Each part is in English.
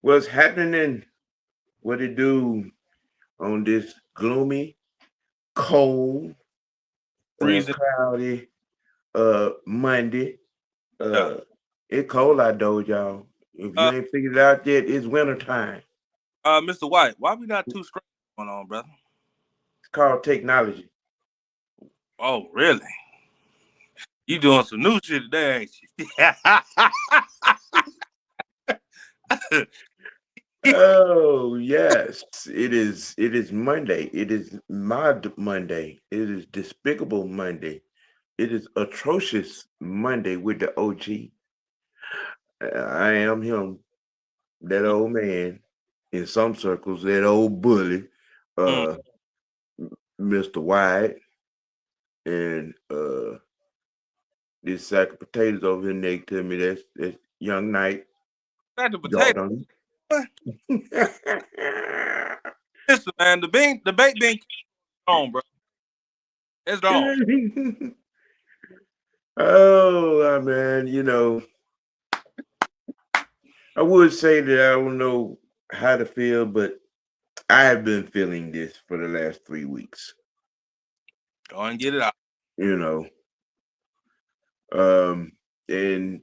What's happening? What it do on this gloomy, cold, Freezing. cloudy Monday? Yeah. Uh it cold outdoors, y'all. If you Uh, ain't figured it out yet, it's winter time. Mr. White, why we not too straight going on, brother? It's called technology. Oh, really? You doing some new shit today, ain't you? Oh yes, it is. It is Monday. It is Mod Monday. It is Despicable Monday. It is atrocious Monday with the OG. I am him, that old man in some circles, that old bully, Mm. uh, Mr. White, and this sack of potatoes over here next to me. That's Young Knight Back to potato. Jordan. What? Listen, man, the bait being on, bro. It's on. Oh man, I would say that I don't know how to feel, but I have been feeling this for the last 3 weeks. Go and get it out. You know, um, and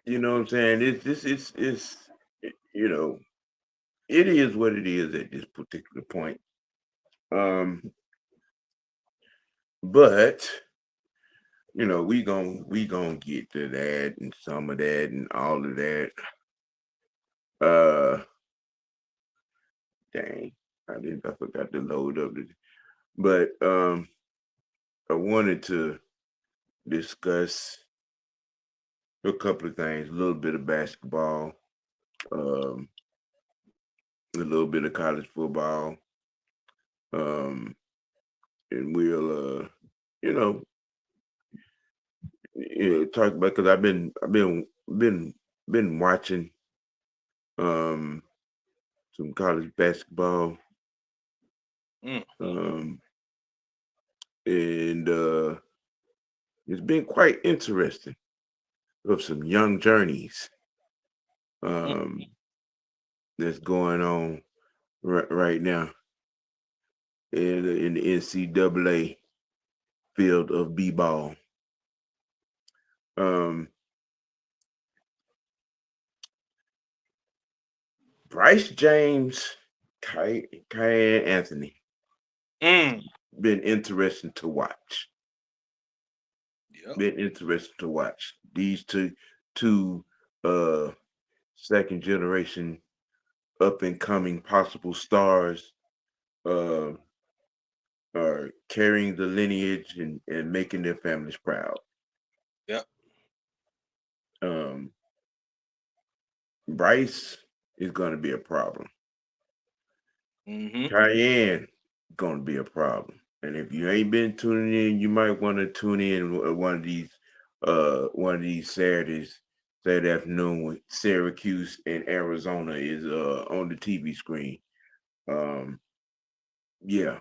you know what I'm saying. It's you know it is what it is at this particular point. Um, but we gonna get to that and some of that and all of that. Uh, dang, I forgot to load up the. But I wanted to discuss a couple of things, a little bit of basketball, um, a little bit of college football, um, and we'll you know, talk about because I've been watching um some college basketball, Mm. um, and it's been quite interesting of some young journeys Mm. um that's going on right now in the NCAA field of b-ball. Um, Bryce James, Kiyan Anthony, Mm. been interesting to watch. Yep. Been interesting to watch these two uh second generation up and coming possible stars uh are carrying the lineage and making their families proud. Yep. Um, Bryce is going to be a problem. Mm-hmm. Kiyan going to be a problem. And if you ain't been tuning in, you might want to tune in one of these Saturday afternoon when Syracuse and Arizona is on the TV screen. Um, yeah,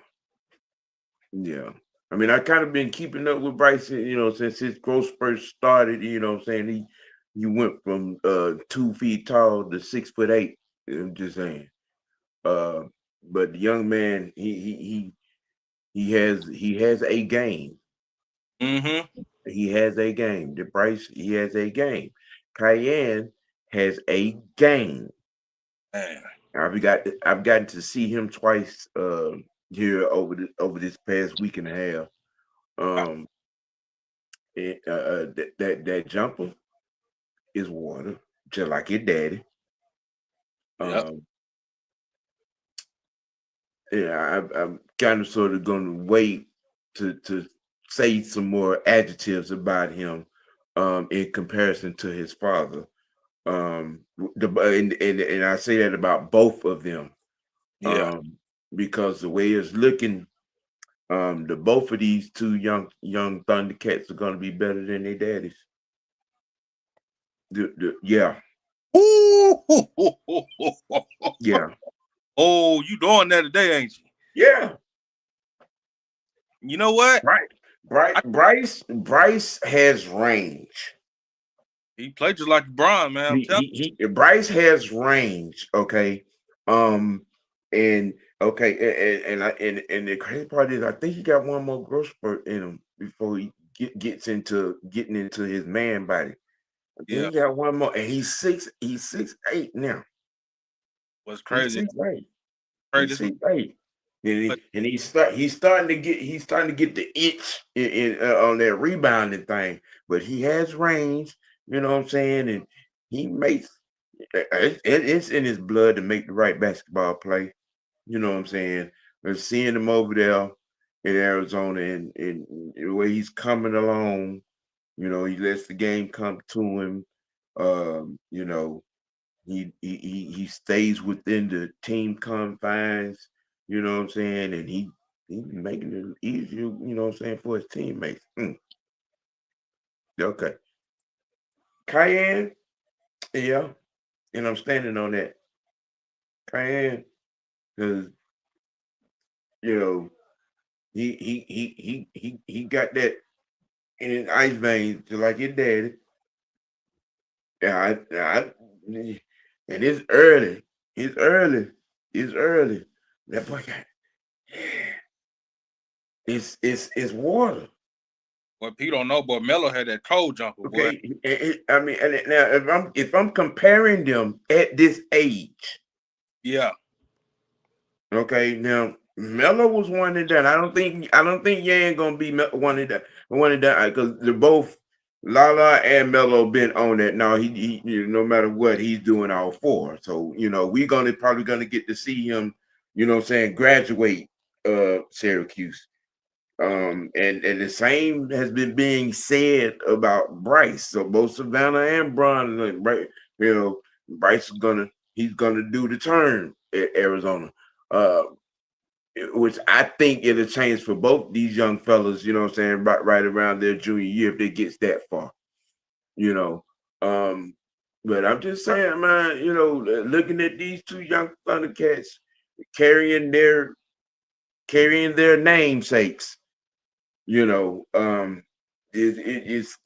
yeah. I mean, I kind of been keeping up with Bryce, since his growth spurt started. You know what I'm saying? He went from 2 feet tall to 6'8". I'm just saying. Uh, but the young man, he has a game. Mm-hmm. He has a game. The Bryce, he has a game. Kiyan has a game. Man. I've gotten to see him twice here over this past week and a half. Um, that jumper is water, just like your daddy. Yep. Um, yeah, I'm kind of sort of going to wait to say some more adjectives about him in comparison to his father. And I say that about both of them, Yeah. um, because the way it's looking, the both of these two young Thundercats are going to be better than their daddies. Yeah, Ooh. yeah, Oh, you doing that today, ain't you? yeah. You know what? Right, I, Bryce has range. He played just like LeBron, man. I'm telling Bryce has range, okay. And okay, and the crazy part is I think he got one more growth spurt in him before he getting into his man body. I you. think Yeah. he got one more, and he's 6'8" now. What's He's crazy? 6'8". Crazy. He's 6'8". And he's starting to get the itch on that rebounding thing, but he has range, you know what I'm saying, and he makes it's in his blood to make the right basketball play, you know what I'm saying. And seeing him over there in Arizona and the way he's coming along, you know, he lets the game come to him, you know, he stays within the team confines, you know what I'm saying, and he's making it easier, you know what I'm saying, for his teammates. Okay. Kiyan, yeah, and I'm standing on that. Kiyan, because you know, he got that in his ice veins just like his daddy. Yeah, and it's early. It's early. It's early. That boy got it's water. What Pete don't know, boy, Melo had that cold jumper, boy. Okay, I mean, and now if I'm comparing them at this age, Yeah. okay, now Melo was one and done. I don't think Yan gonna be one and done because they're both Lala and Melo been on that. Now he you know, no matter what he's doing all four. So you know we're probably gonna get to see him. You know what I'm saying, graduate Syracuse. And the same has been being said about Bryce. So both Savannah and Bron, right? You know, Bryce he's gonna do the turn at Arizona, uh, which I think it'll change for both these young fellas. You know what I'm saying? Right around their junior year if they gets that far. You know, but I'm just saying, man. You know, looking at these two young Thundercats carrying their namesakes. You know, it's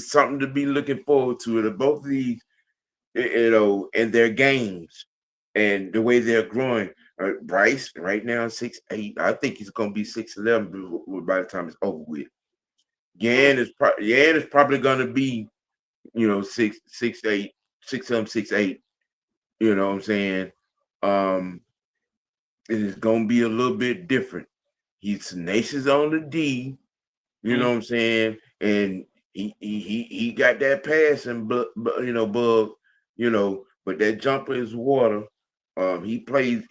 something to be looking forward to. To both of these, you know, and their games and the way they're growing. Bryce right now 6'8". I think he's gonna be 6'11" by the time it's over with. Yan is probably gonna be, you know, 6'8", 6'7", 6'8". You know what I'm saying? Um, it is gonna be a little bit different. He's tenacious on the D. You know what I'm saying? And he got that passing, you know, bug, you know, but that jumper is water. He plays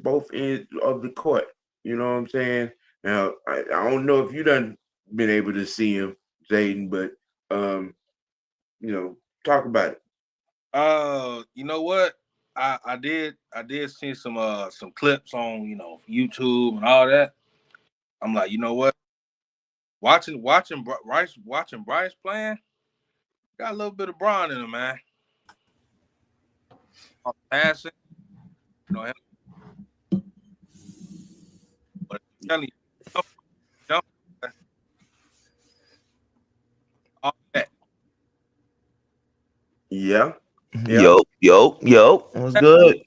both ends of the court. You know what I'm saying? Now I don't know if you done been able to see him, Jaden, but you know, talk about it. You know what? I did see some clips on, you know, YouTube and all that. I'm like, you know what? Watching Bryce playing, got a little bit of Bron in him, man. Passing, you know, but I'm telling you, jump, all that. Yeah, yeah. Yo. What's good?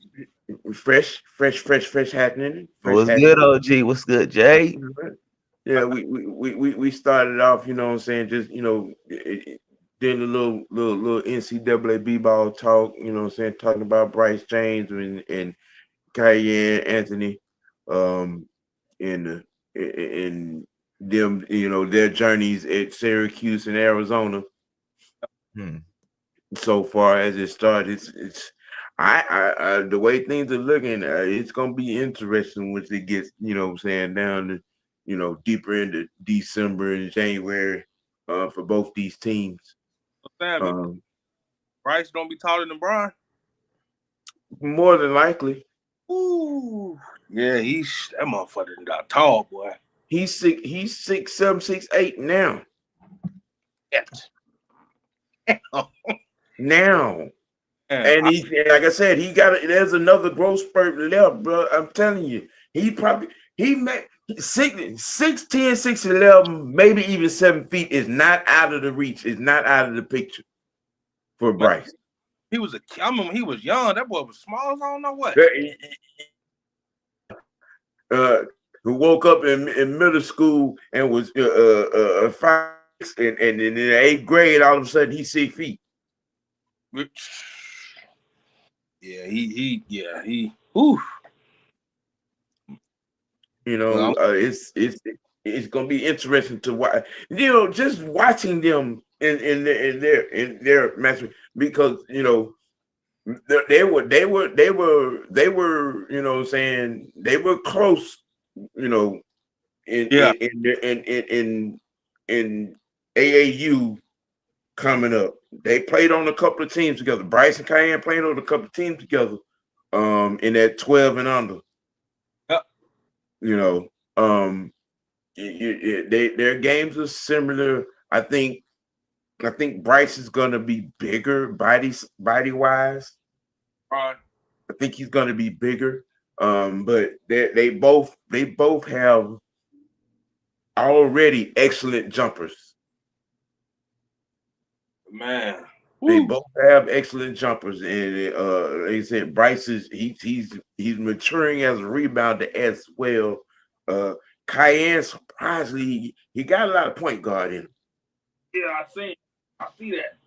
Fresh happening. Fresh What's good, happening. OG? What's good, Jay? Yeah, we started off, you know what I'm saying, just, you know, did a little NCAA b-ball talk, you know what I'm saying, talking about Bryce James and Kiyan Anthony, um, and and them, you know, their journeys at Syracuse and Arizona Hmm. so far as it started. It's I the way things are looking, it's gonna be interesting once it gets, you know what I'm saying, down to, you know, deeper into December and January, for both these teams. Sam, you Um, Bryce don't be taller than Bron? More than likely, Ooh, yeah, that motherfucker done got tall, boy. he's 6'7", 6'8" now. Shit. Now. Man, And he, like I said, there's another growth spurt left, bro. I'm telling you, he made 6'10", 6'11", maybe even 7 feet is not out of the reach. Is not out of the picture. for Man, Bryce. I remember he was young. That boy was small as I don't know what. Who woke up in middle school and was 5'6", and in the 8th grade, all of a sudden he's 6 feet. Yeah, he. Whew. You know, it's gonna be interesting to watch. You know, just watching them in their match, because you know they were you know what I'm saying, they were close, you know, in AAU coming up. They played on a couple of teams together. Bryce and Kiyan played on a couple of teams together in that 12 and under. Yep. You know, their games are similar. I think Bryce is gonna be bigger body wise. Right. I think he's gonna be bigger. But they both have already excellent jumpers. Man. They Woo. both have excellent jumpers, and like I said, Bryce is he's maturing as a rebounder as well. Kiyan, surprisingly, he got a lot of point guard in him. Yeah, I see that.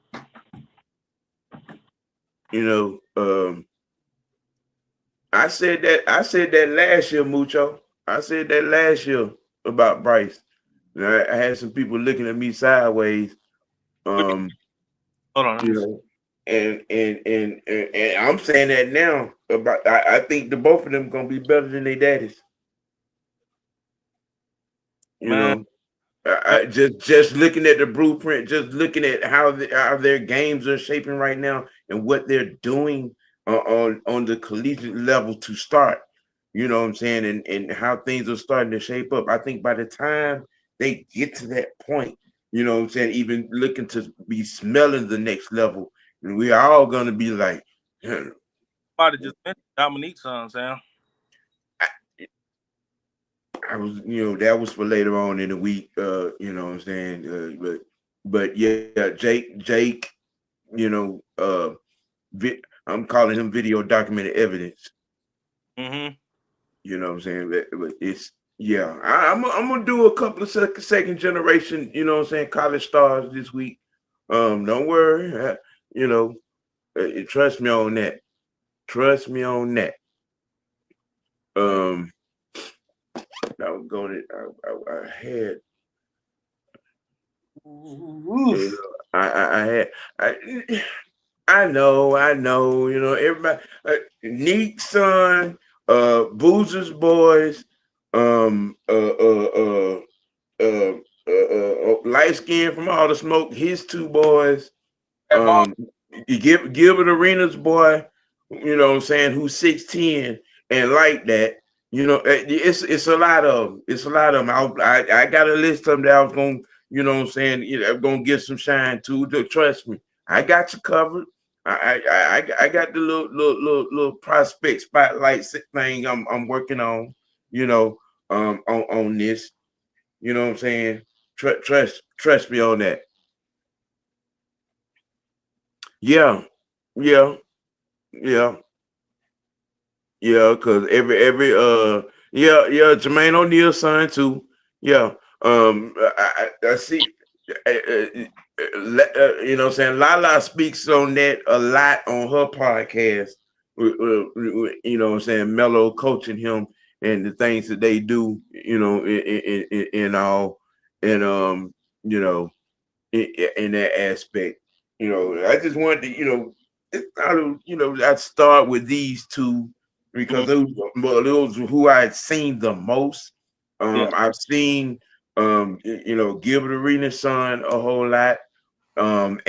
You know, I said that last year, Mucho. I said that last year about Bryce. I had some people looking at me sideways. Hold on. You know, and I'm saying that now about. I think the both of them gonna be better than their daddies. You Man. know, I just looking at the blueprint, just looking at how their games are shaping right now and what they're doing on the collegiate level to start. You know what I'm saying, and how things are starting to shape up. I think by the time they get to that point, you know what I'm saying, even looking to be smelling the next level, and we are all gonna be like, Somebody just mentioned Dominique's son, Sam. I was, you know, that was for later on in the week. You know what I'm saying, but yeah, Jake, you know, I'm calling him video documented evidence. Mm-hmm. You know what I'm saying, but it's yeah. I'm gonna do a couple of second generation, you know what I'm saying, college stars this week. Don't worry, you know, trust me on that. Trust me on that. I was going to, I had, you know, I had, I know, you know, everybody, Neek's son, Boozer's boys, light skin from all the smoke, his two boys, you Gilbert Arenas boy, you know what I'm saying, who's 6'10" and like that. You know, it's a lot of them. It's a lot of them. I got a list of them that I was going, you know what I'm saying, you know, I'm going to get some shine to. Trust me, I got you covered. I got the little prospect spotlight thing I'm working on, you know, on this. You know what I'm saying? Trust me on that. Yeah, yeah, yeah. Yeah, because Jermaine O'Neal's son too. Yeah. I see you know what I'm saying, Lala speaks on that a lot on her podcast. You know what I'm saying, Mello coaching him and the things that they do, you know, in all, and you know, in that aspect. You know, I just wanted to, you know, I'd start with these two because those who I had seen the most. I've seen you know, Gilbert Arenas' son a whole lot. And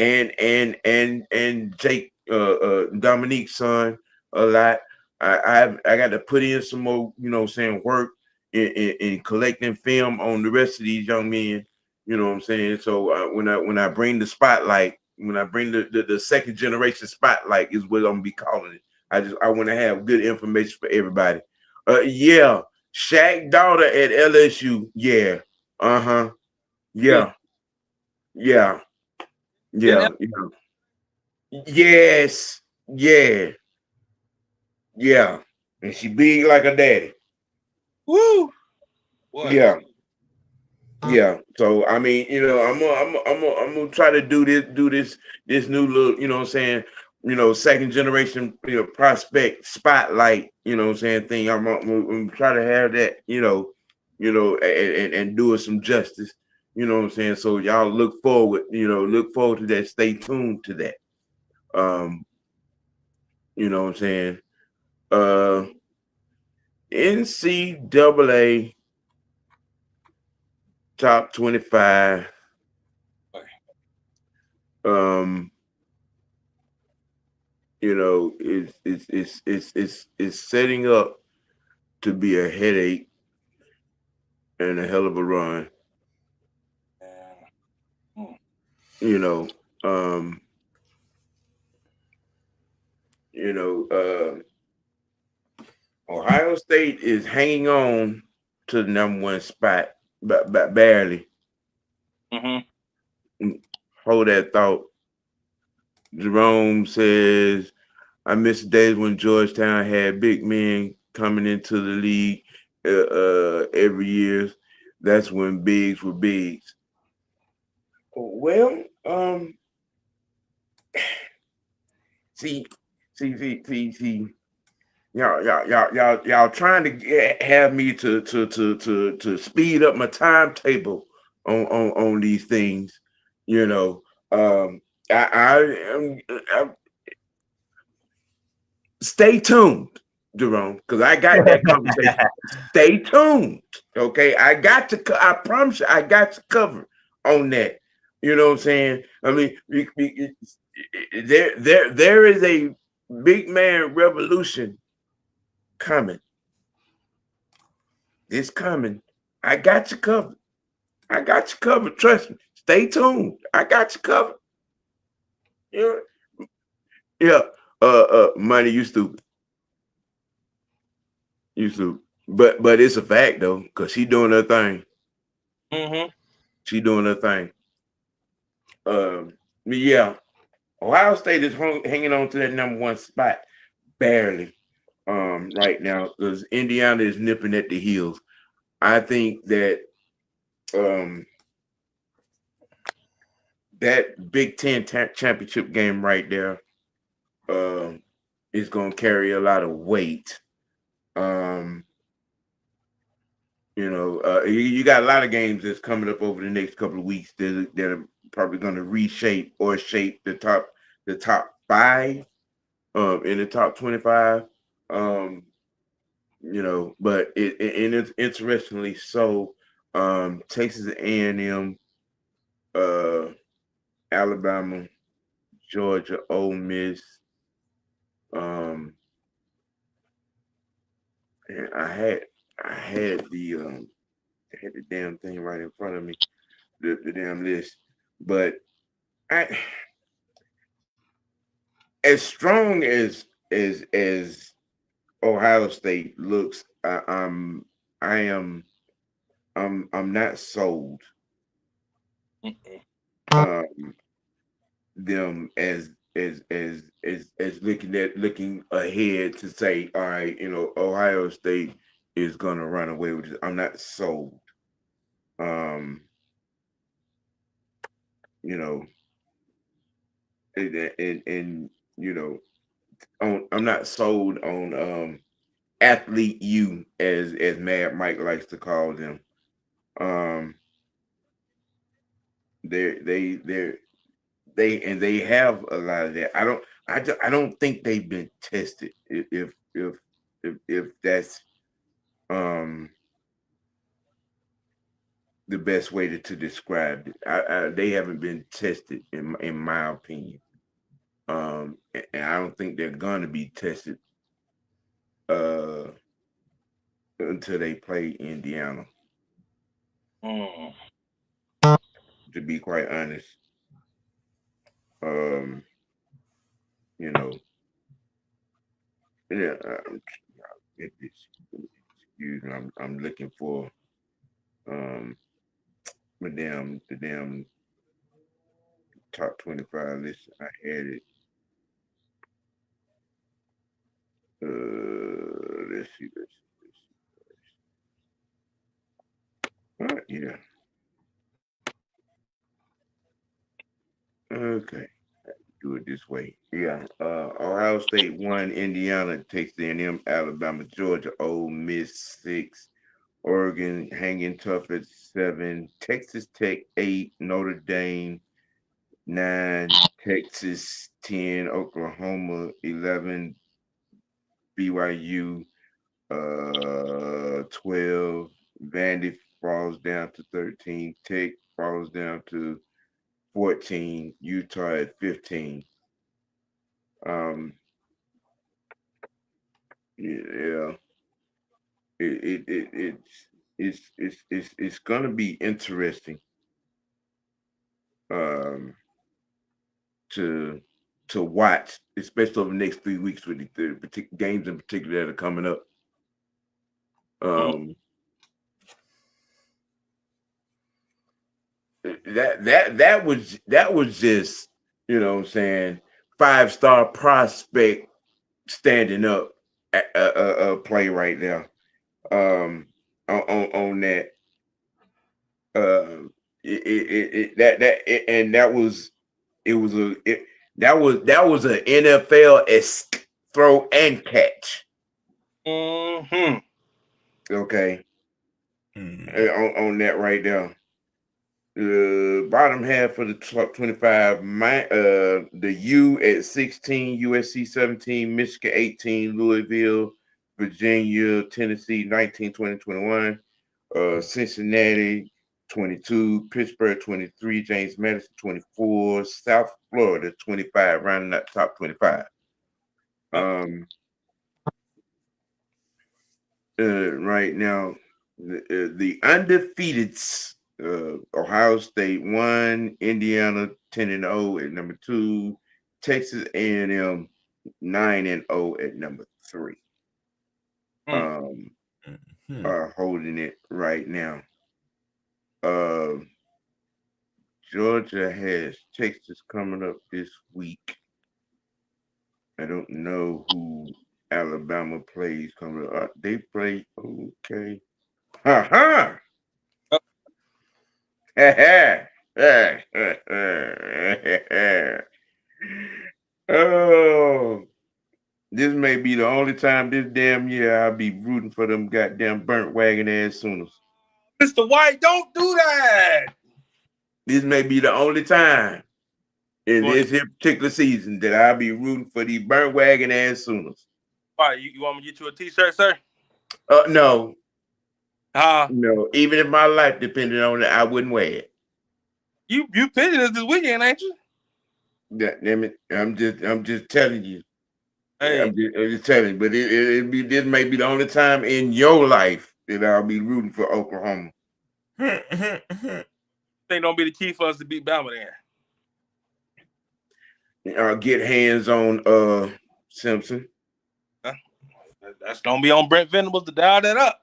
Jake Dominique's son a lot. I got to put in some more, you know, saying work in collecting film on the rest of these young men. You know what I'm saying? So when I bring the spotlight, when I bring the second generation spotlight is what I'm gonna be calling it. I want to have good information for everybody. Yeah, Shaq daughter at LSU. Yeah. Uh-huh. Yeah. Yeah. Yeah. Yeah. Yes, yeah, yeah. And she big like a daddy. Woo! Boy. Yeah, yeah. So I mean, I'm gonna try to this new little, you know what I'm saying, second generation, prospect spotlight, you know what I'm saying, thing. I'm try to have that, and do it some justice, you know what I'm saying. So y'all look forward to that. Stay tuned to that. Um, you know what I'm saying. Uh, NCAA top 25. Um, it's setting up to be a headache and a hell of a run. You know, um, Ohio State is hanging on to the #1 spot, but barely. Hold that thought. Jerome says, I miss the days when Georgetown had big men coming into the league every year. That's when bigs were bigs. Well, see, y'all trying to have me to speed up my timetable on these things. I stay tuned, Jerome, because I got that conversation. Stay tuned, okay? I promise you, I got to cover on that. You know what I'm saying? I mean, there is a big man revolution coming. It's coming. I got you covered. I got you covered. Trust me. Stay tuned. I got you covered. Yeah. Yeah. Money, you stupid. You stupid. But it's a fact though, because she doing her thing. She doing her thing. Yeah. Ohio State is hanging on to that #1 spot barely right now because Indiana is nipping at the heels. I think that that Big Ten championship game right there is going to carry a lot of weight. You got a lot of games that's coming up over the next couple of weeks that are probably going to reshape or shape the top 5 in the top 25. But it's interestingly so. Texas A&M, Alabama, Georgia, Ole Miss. And I had the damn thing right in front of me, the damn list. But as strong as Ohio State looks, I'm not sold. Them as looking ahead to say, all right, Ohio State is gonna run away with it. I'm not sold. You know, and I'm not sold on athlete U as Mad Mike likes to call them. They have a lot of that. I don't think they've been tested. If that's the best way to describe it, they haven't been tested in my opinion. And I don't think they're gonna be tested until they play Indiana. To be quite honest, you know, yeah. Excuse me, I'm looking for the damn top 25 list. I had it. Let's see. All right, yeah. Okay. Do it this way. Yeah. Ohio State 1, Indiana, Texas A&M, Alabama, Georgia, Ole Miss 6, Oregon hanging tough at 7, Texas Tech 8, Notre Dame 9, Texas 10, Oklahoma 11, BYU 12, Vandy falls down to 13, Tech falls down to 14, Utah at 15. Yeah, it's gonna be interesting to watch, especially over the next 3 weeks with the games in particular that are coming up. That was just, you know what I'm saying, 5-star prospect standing up a play right now. On that. That was an NFL-esque throw and catch. Mm-hmm. Okay. On that right there. The bottom half of the top 25, the U at 16, USC 17, Michigan 18, Louisville, Virginia, Tennessee 19, 20, 21, Cincinnati 22, Pittsburgh 23, James Madison 24, South Florida 25, rounding that top 25. Right now, the undefeateds, Ohio State 1, Indiana 10-0 at number 2, Texas A&M 9-0 at number 3. Are holding it right now. Georgia has Texas coming up this week. I don't know who Alabama plays coming up. They play, okay. Ha ha! Oh, this may be the only time this damn year I'll be rooting for them goddamn burnt wagon ass Sooners. Mr. White, don't do that. This may be the only time in this particular season that I'll be rooting for these burnt wagon ass Sooners. All right, you want me to get you a t-shirt, sir? No. Huh? No, even if my life depended on it, I wouldn't wear it. You pitching us this weekend, ain't you? Damn it! I'm just telling you. Hey. I'm just telling you. But this may be the only time in your life that I'll be rooting for Oklahoma. Think don't be the key for us to beat Bama then. Get hands on Simpson. That's gonna be on Brent Venables to dial that up.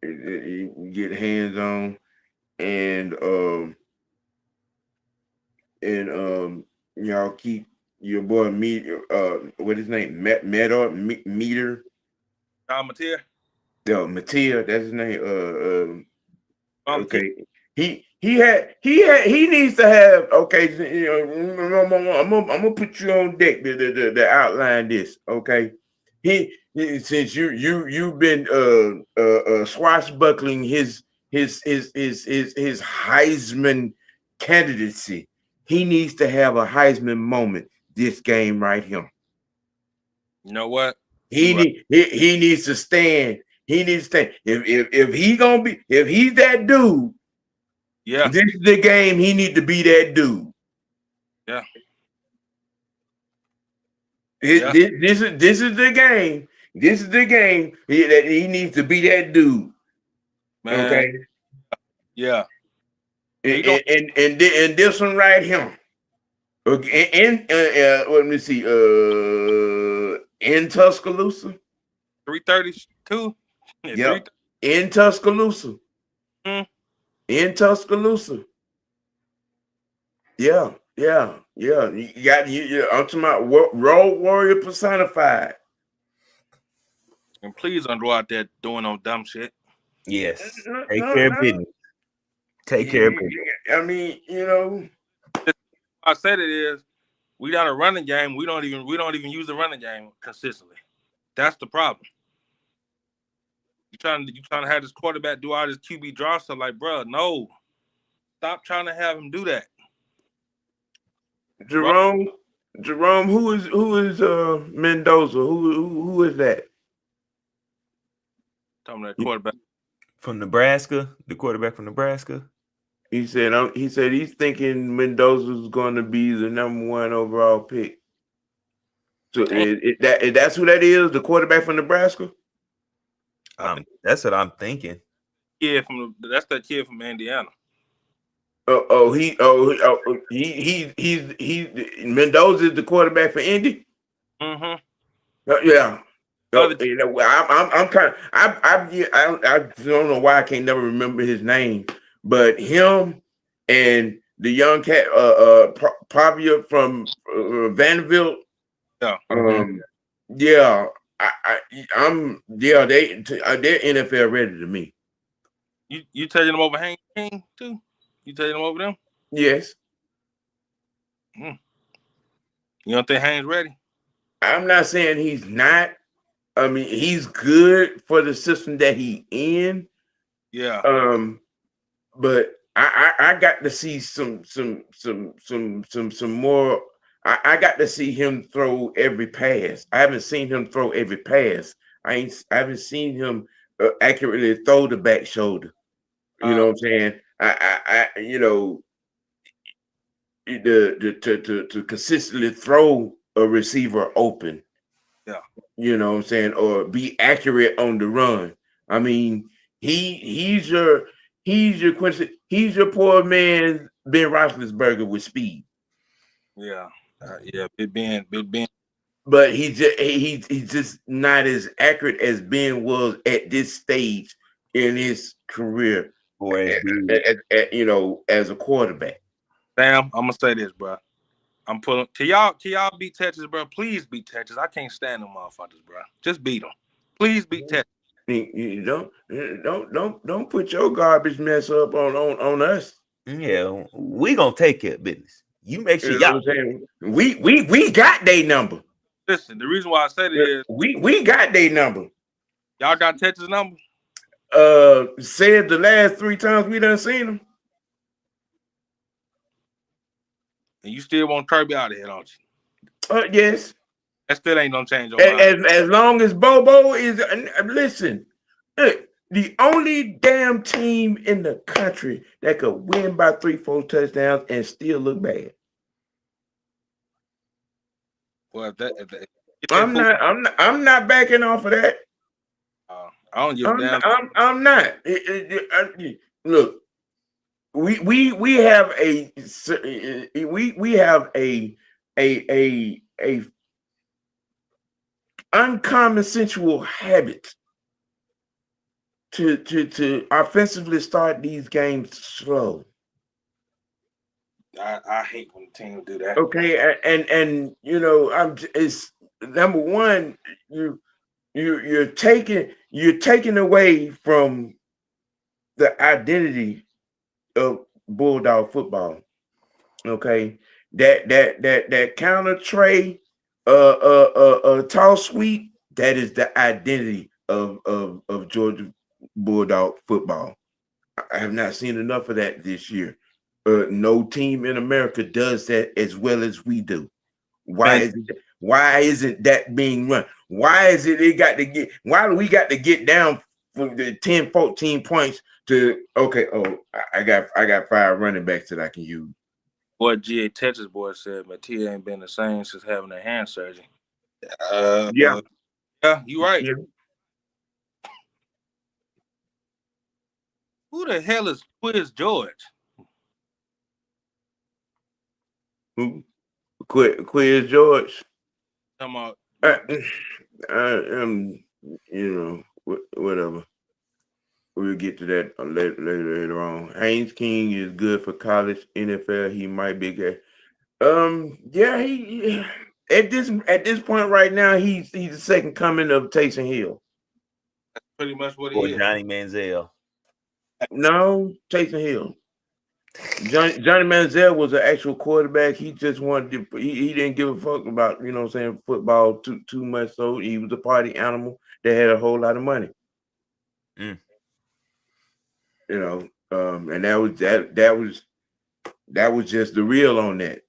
Get hands on, and y'all keep your boy what his name? Meter. Mateer. Yo, Mateer, that's his name. Okay. He needs to have, okay, you know, I'm gonna put you on deck to outline this, okay. He since you've been swashbuckling his Heisman candidacy, he needs to have a Heisman moment this game right here. You know what? He needs to stand. He needs to stand. If he's that dude, yeah, this is the game he need to be that dude. Yeah. This is the game. This is the game that he needs to be that dude. Man. Okay. Yeah. And this one right here. Okay. And let me see. In Tuscaloosa. 332. Yeah. In Tuscaloosa. In Tuscaloosa. Yeah. Yeah. You got you. I'm talking about Road Warrior personified. And please don't go out there doing no dumb shit. Yes. No, Take no, care of no. business. Take care of business. I mean, you know. I said it is. We got a running game. We don't even use the running game consistently. That's the problem. You trying to have this quarterback do all this QB draw stuff, like, bro, no. Stop trying to have him do that. Jerome, who is Mendoza? Who is that? Talking about that quarterback from Nebraska, the quarterback from Nebraska. He said he's thinking Mendoza's going to be the #1 overall pick. So that's who that is, the quarterback from Nebraska. That's what I'm thinking. That's that kid from Indiana. He's Mendoza is the quarterback for Indy. Mm-hmm. Yeah. You know, I'm kind of I don't know why I can't never remember his name, but him and the young cat Pavia from Vanderbilt. Yeah. Yeah. They're NFL ready to me. You taking them over Haynes King too? You taking them over them? Yes. You don't think Haynes ready? I'm not saying he's not. I mean, he's good for the system that he in. Yeah. But I got to see some more. I got to see him throw every pass. I haven't seen him throw every pass. I haven't seen him accurately throw the back shoulder. You know what I'm saying? I you know, to consistently throw a receiver open. Yeah. You know what I'm saying? Or be accurate on the run. I mean, he's your poor man Ben Roethlisberger with speed. Yeah. Big Ben. But he's just not as accurate as Ben was at this stage in his career, you know, as a quarterback. Sam, I'm gonna say this, bro. I'm pulling. Can y'all beat Texas, bro? Please beat Texas. I can't stand them motherfuckers, bro. Just beat them. Please beat Texas. You don't put your garbage mess up on us. Yeah, we gonna take care of business. You make sure y'all. We got their number. Listen, the reason why I said it is we got their number. Y'all got Texas number? Said the last 3 times we done seen them. And you still want Kirby out of here, don't you? Yes. That still ain't gonna change your mind. As long as Bobo is, listen, the only damn team in the country that could win by 3-4 touchdowns and still look bad. Well, I'm not backing off of that. I don't give a damn. I'm not. Look, we have a uncommon sensual habit to offensively start these games slow. I hate when teams do that. Okay, and you know, it's number one, you're taking away from the identity of Bulldog football. Okay, that counter tray, toss sweep, that is the identity of Georgia Bulldog football. I have not seen enough of that this year. No team in America does that as well as we do. Why isn't that being run? Why do we got to get down for the 10, 14 points to I got 5 running backs that I can use. What G.A. Texas boy said, but T ain't been the same since having a hand surgery. Yeah, you right. Yeah. Who the hell is Quiz George? Who? Quiz George. Talking about, you know, whatever. We'll get to that later on. Haynes King is good for college, NFL. He might be good. Yeah, he at this point right now, he's the second coming of Taysom Hill. That's pretty much what Or he is. Johnny Manziel. No, Taysom Hill. Johnny Manziel was an actual quarterback. He just wanted to, he didn't give a fuck about, you know what I'm saying, football too much. So he was a party animal that had a whole lot of money. Mm. You know, and that was just the real on that.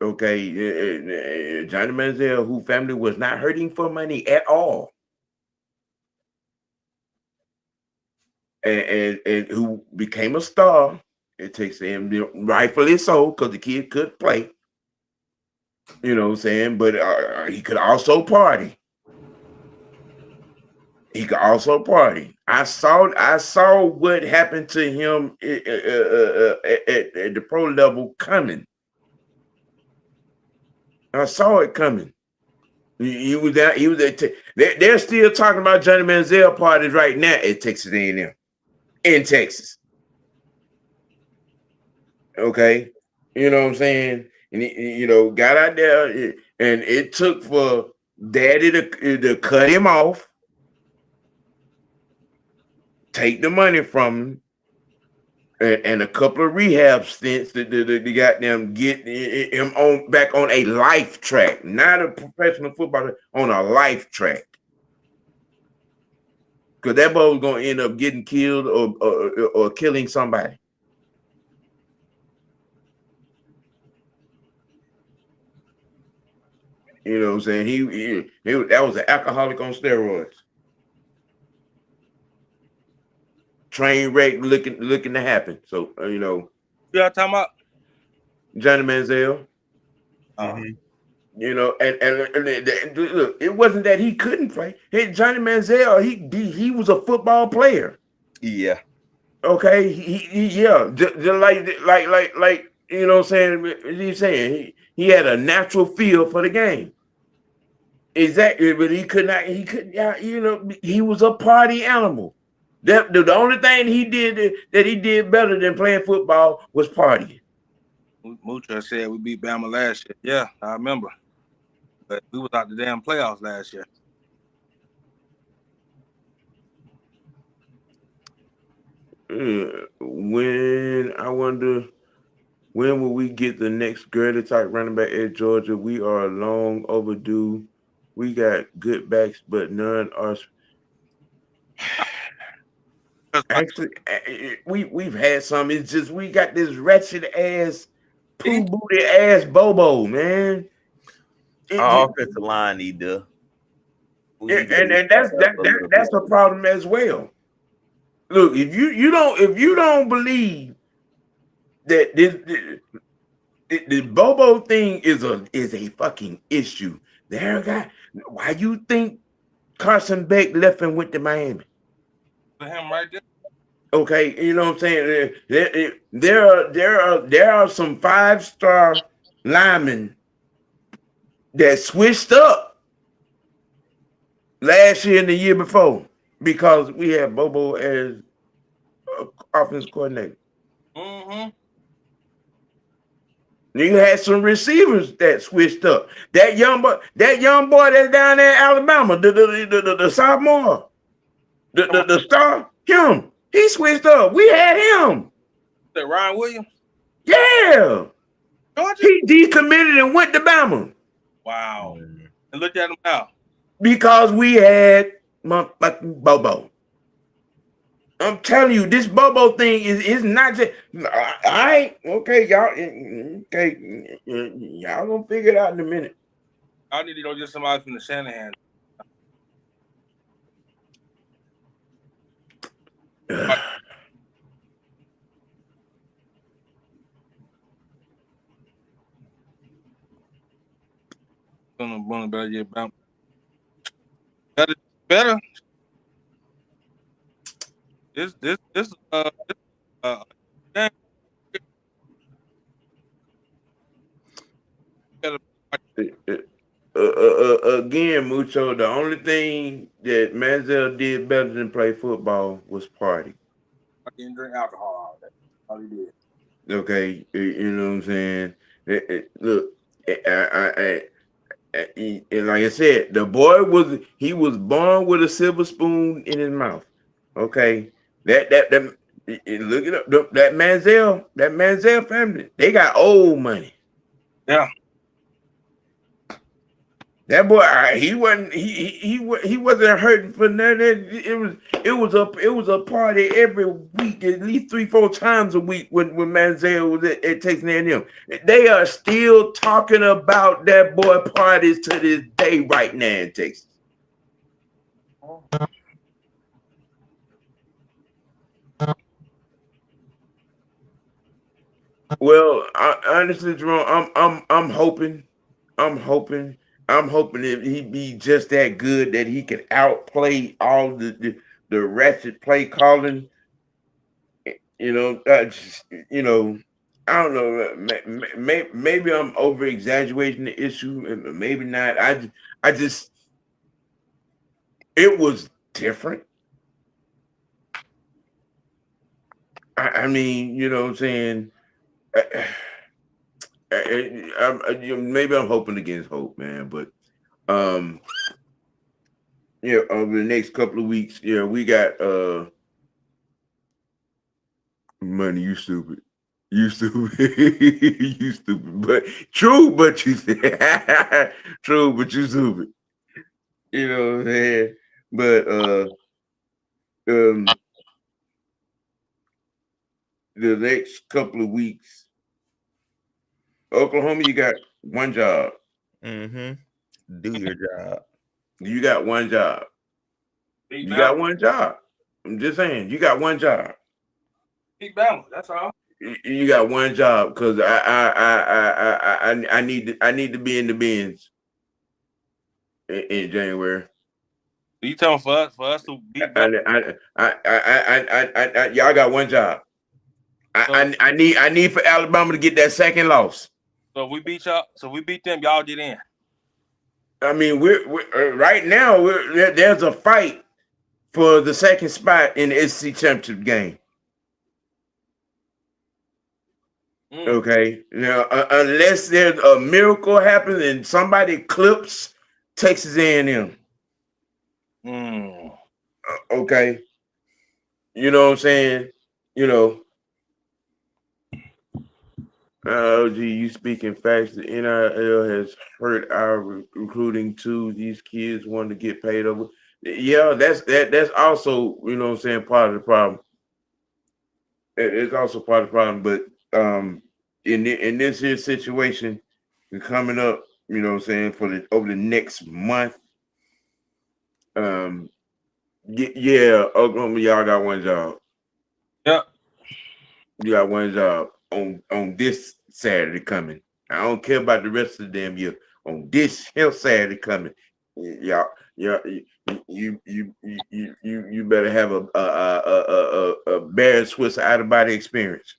Okay, Johnny Manziel, whose family was not hurting for money at all. And who became a star. It takes him, rightfully so, because the kid could play. You know what I'm saying? But he could also party. He could also party. I saw what happened to him at the pro level coming. I saw it coming. He was there. He was there. They're still talking about Johnny Manziel parties right now at Texas A&M in Texas. Okay, you know what I'm saying? And he, got out there, and it took for Daddy to cut him off, take the money from him, and a couple of rehab stints to got them get him back on a life track, not a professional footballer, on a life track. Because that boy was gonna end up getting killed or killing somebody. You know what I'm saying? He that was an alcoholic on steroids. Train wreck looking to happen. So You all talking about Johnny Manziel. Mm-hmm. And look, it wasn't that he couldn't play. Hey, Johnny Manziel, he was a football player. Yeah. Okay, yeah, just like you know what I'm saying. He's saying he had a natural feel for the game. Exactly, but he couldn't. He was a party animal. The only thing he did better than playing football was partying. Mucho said we beat Bama last year. Yeah, I remember. But we was out the damn playoffs last year. When I wonder when will we get the next Gurley type running back at Georgia? We are long overdue. We got good backs, but none are. Actually, we've had some. It's just we got this wretched ass, poo booty ass Bobo, man. Our offensive line need to. And that's a problem as well. Look, if you don't believe that the Bobo thing is a fucking issue, why you think Carson Beck left and went to Miami? For him right there. Okay, you know what I'm saying? There are some 5-star linemen that switched up last year and the year before because we had Bobo as offense coordinator. Mm-hmm. You had some receivers that switched up. That young boy that's down there in Alabama, the sophomore, the star, him. He switched up. We had him. That Ryan Williams? Yeah. Georgia? He decommitted and went to Bama. Wow. And look at him now. Because we had motherfucking Bobo. I'm telling you, this Bobo thing is not just. All right, okay, y'all. Okay, y'all gonna figure it out in a minute. I need to go get somebody from the Shanahan. Better get bounced. Better. This again, Mucho, the only thing that Manziel did better than play football was party. I didn't drink alcohol all day. All he did. Okay, you know what I'm saying. Look, and like I said, the boy was born with a silver spoon in his mouth. Okay, that look it up. That Manziel family, they got old money. Yeah. That boy, he wasn't hurting for nothing. It was a party every week, at least 3-4 times a week when Manziel was at Texas A&M. They are still talking about that boy parties to this day right now in Texas. Well, honestly, Jerome, I'm hoping if he be just that good that he can outplay all the ratchet play calling. You know, I don't know. Maybe I'm over exaggerating the issue, and maybe not. I just, it was different. I mean, you know what I'm saying. Maybe I'm hoping against hope, man. But um, yeah, over the next couple of weeks, yeah, we got money. You stupid. You stupid. You stupid. But true, but you true, but you stupid. You know what I'm saying? But um the next couple of weeks, Oklahoma, you got one job. Do your job. You got one job. Beat You Bama. got one job. I'm just saying, you got one job. Beat Bama. That's all. You got one job because I need to be in the bins in January. You telling for us to beat Bama? Y'all got one job. I need for Alabama to get that second loss. So if we beat y'all. So if we beat them, y'all get in. I mean, we're right now. There's a fight for the second spot in the SEC championship game. Okay, now unless there's a miracle happens and somebody clips Texas A&M. Okay, you know what I'm saying? You know, gee, you speaking facts. The NIL has hurt our recruiting too. These kids want to get paid over. Yeah, that's also, you know what I'm saying, part of the problem. It's also part of the problem, but in this here situation coming up, you know what I'm saying, for over the next month, yeah, Oklahoma, y'all got one job. Yep. You got one job on this Saturday coming. I don't care about the rest of the damn year. On this here Saturday coming, y'all, you better have a Bear Swiss out of body experience.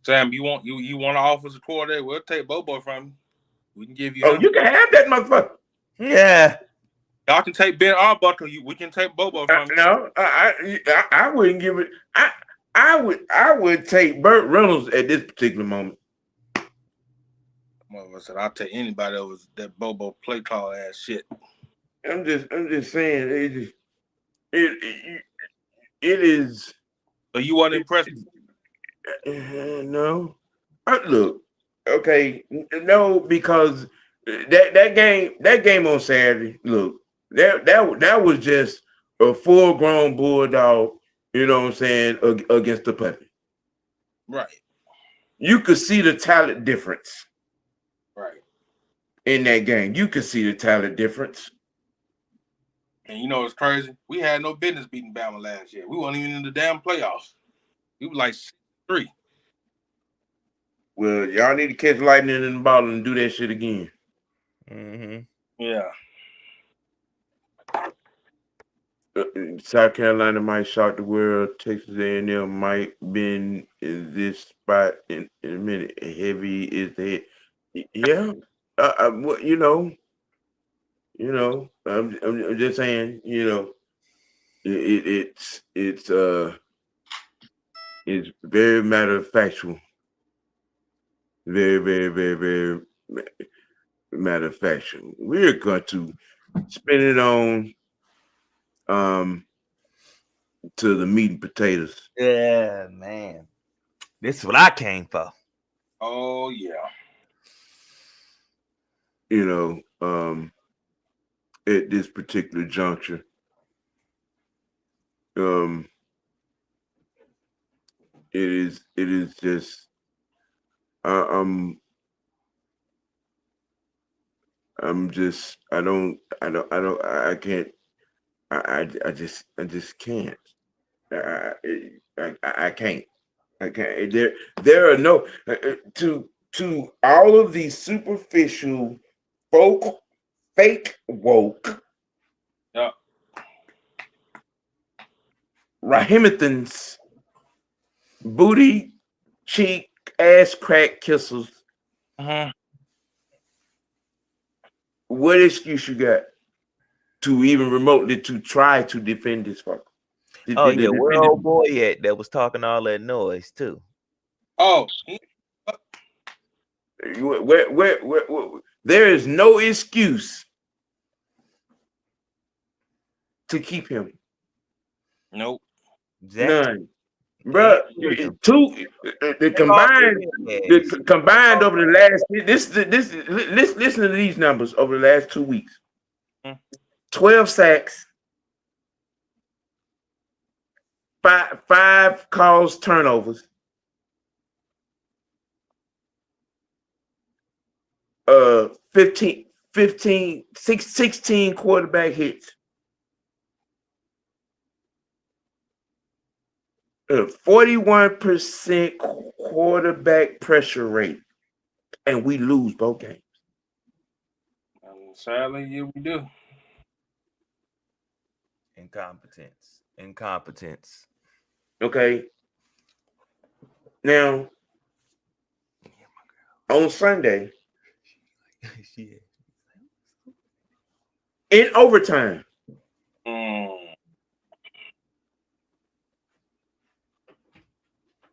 Sam, you want an offensive coordinator? We'll take Bobo from you. We can give you. Oh, you can have that motherfucker. Yeah. Y'all can take Ben Arbuckle. We can take Bobo from you. No, I wouldn't give it. I would take Burt Reynolds at this particular moment. I said I'll take anybody over that Bobo play call ass shit. I'm just saying it is. So you weren't impressed? No, look, okay, no, because that game on Saturday, look, that was just a full-grown bulldog. You know what I'm saying, against the puppy. Right. You could see the talent difference. Right. In that game, you could see the talent difference. And you know what's crazy? We had no business beating Bama last year. We weren't even in the damn playoffs. We were like 6-3. Well, y'all need to catch lightning in the bottle and do that shit again. Yeah. South Carolina might shock the world. Texas A&M might been in this spot in a minute. Heavy is the head. Yeah. Well, I'm just saying, it's is very matter of factual. Very, very, very, very matter of factual. We're going to spin it on to the meat and potatoes. Yeah, man. This is what I came for. Oh yeah. You know, at this particular juncture. It is just I'm just I can't I just can't I can't there are no to all of these superficial folk fake woke Yeah. Rahimithans booty cheek ass crack kissels. What excuse you got to even remotely to try to defend this fucker? Oh yeah, where old boy at that was talking all that noise too? Oh, where there is no excuse to keep him. nope. None. Bro, the combined over the last listen to these numbers over the last 2 weeks. 12 sacks, 5 caused turnovers, 16 quarterback hits, 41% quarterback pressure rate, and we lose both games. Sadly, yeah, we do. Incompetence. Okay. Now, on Sunday, in overtime,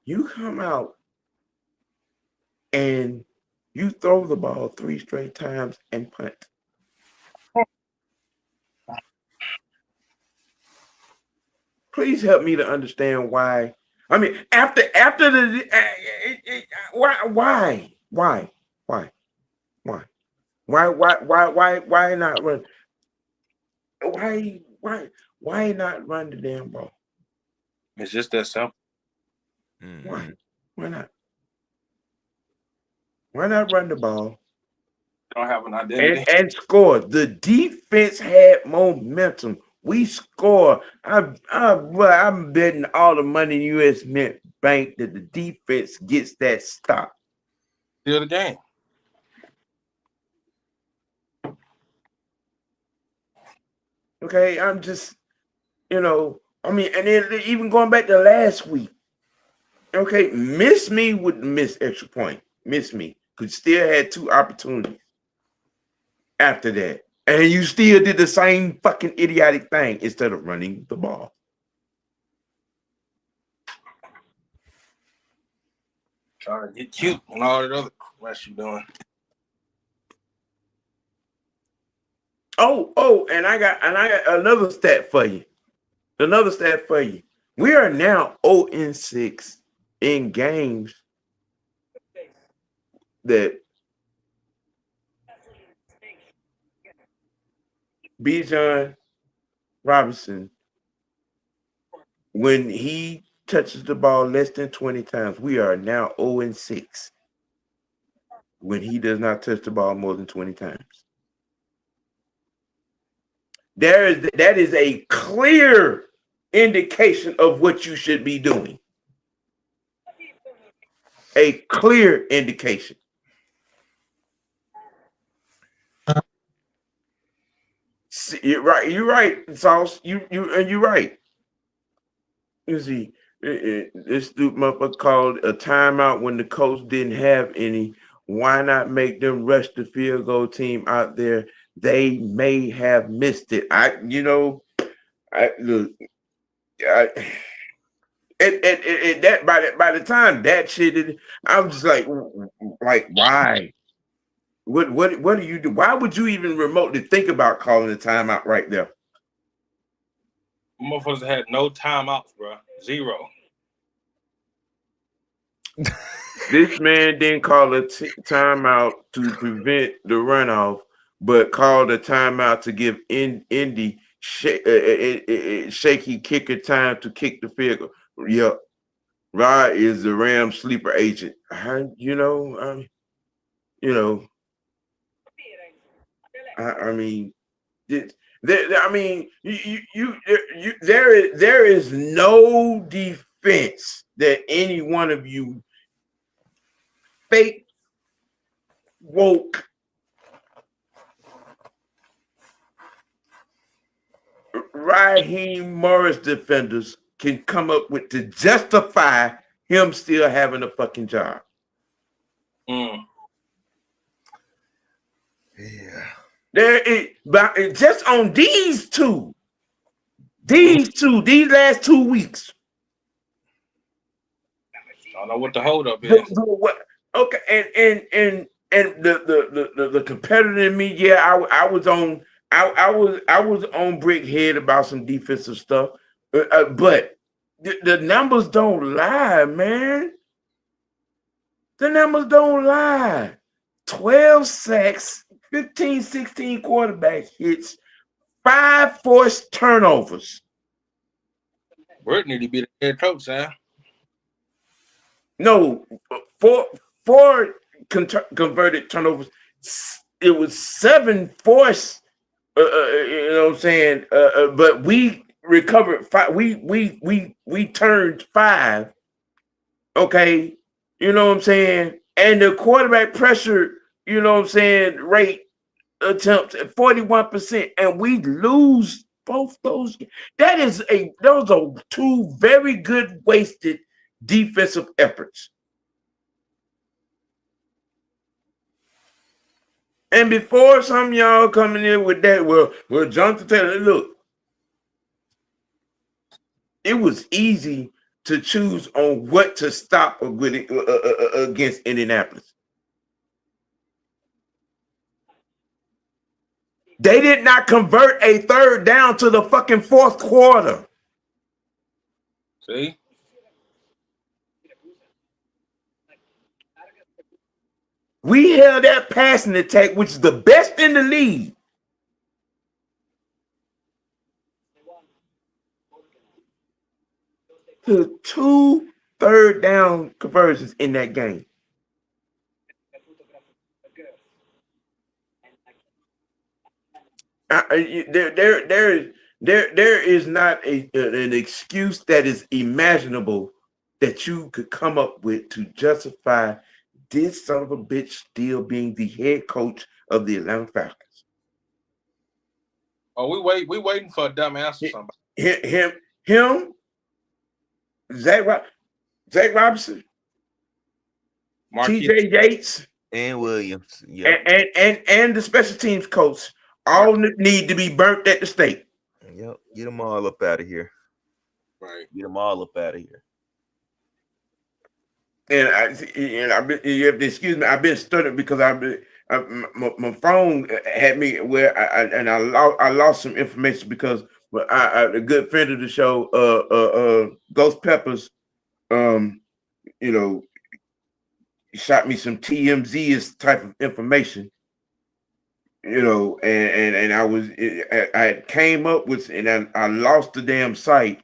you come out and you throw the ball 3 straight times and punt. Please help me to understand why. I mean, after the why not run? Why not run the damn ball? It's just that simple. Why not? Why not run the ball? Don't have an identity and score. The defense had momentum. We score. I'm betting all the money in U.S. Mint Bank that the defense gets that stop. Still the game. Okay, I'm just, I mean, and then even going back to last week. Okay, miss me with the missed extra point. Miss me. Could still had 2 opportunities after that. And you still did the same fucking idiotic thing instead of running the ball. Trying to get cute and all that other crap you doing. Oh, and I got another stat for you. We are now 0-6 in games that Bijan Robinson, when he touches the ball less than 20 times, we are now 0-6 when he does not touch the ball more than 20 times. That is a clear indication of what you should be doing. A clear indication. You're right, Sauce. You're right. You see, this stupid motherfucker called a timeout when the coach didn't have any. Why not make them rush the field goal team out there? They may have missed it. And That by the time that shit, I was just like why? What do you do? Why would you even remotely think about calling a timeout right there? Motherfuckers had no timeouts, bro. Zero. This man didn't call a timeout to prevent the runoff, but called a timeout to give Indy shaky kicker time to kick the field goal. Yep. Rod is the Rams sleeper agent. I mean, there is no defense that any one of you fake woke Raheem Morris defenders can come up with to justify him still having a fucking job. Yeah. But just on these last 2 weeks. I don't know what the holdup is. Okay, and the competitor in me, yeah, I was on Brickhead about some defensive stuff, but the numbers don't lie, man. The numbers don't lie. 12 sacks, 15, 16 quarterback hits, 5 forced turnovers. Burt need to be the head coach, Sam. No, four converted turnovers. It was 7 forced. You know what I'm saying? But we recovered 5. We turned 5. Okay, you know what I'm saying? And the quarterback pressure, you know what I'm saying, rate attempts at 41%, and we lose both those. Those are 2 very good wasted defensive efforts. And before some of y'all coming in with that, well, Jonathan Taylor, look, it was easy to choose on what to stop against Indianapolis. They did not convert a 3rd down to the fucking 4th quarter. See? We held that passing attack, which is the best in the league. To 2 3rd down conversions in that game. There is not an excuse that is imaginable that you could come up with to justify this son of a bitch still being the head coach of the Atlanta Falcons. Oh, we waiting for a dumb answer. Somebody. Him, Zach Robinson, TJ Yates, and Williams, yep. and the special teams coach all need to be burnt at the stake. Yep, get them all up out of here. Right, get them all up out of here. And you have to excuse me. I've been stuttering because my phone had me where I lost some information because a good friend of the show, Ghost Peppers, shot me some TMZ type of information, and I came up with, and I lost the damn site,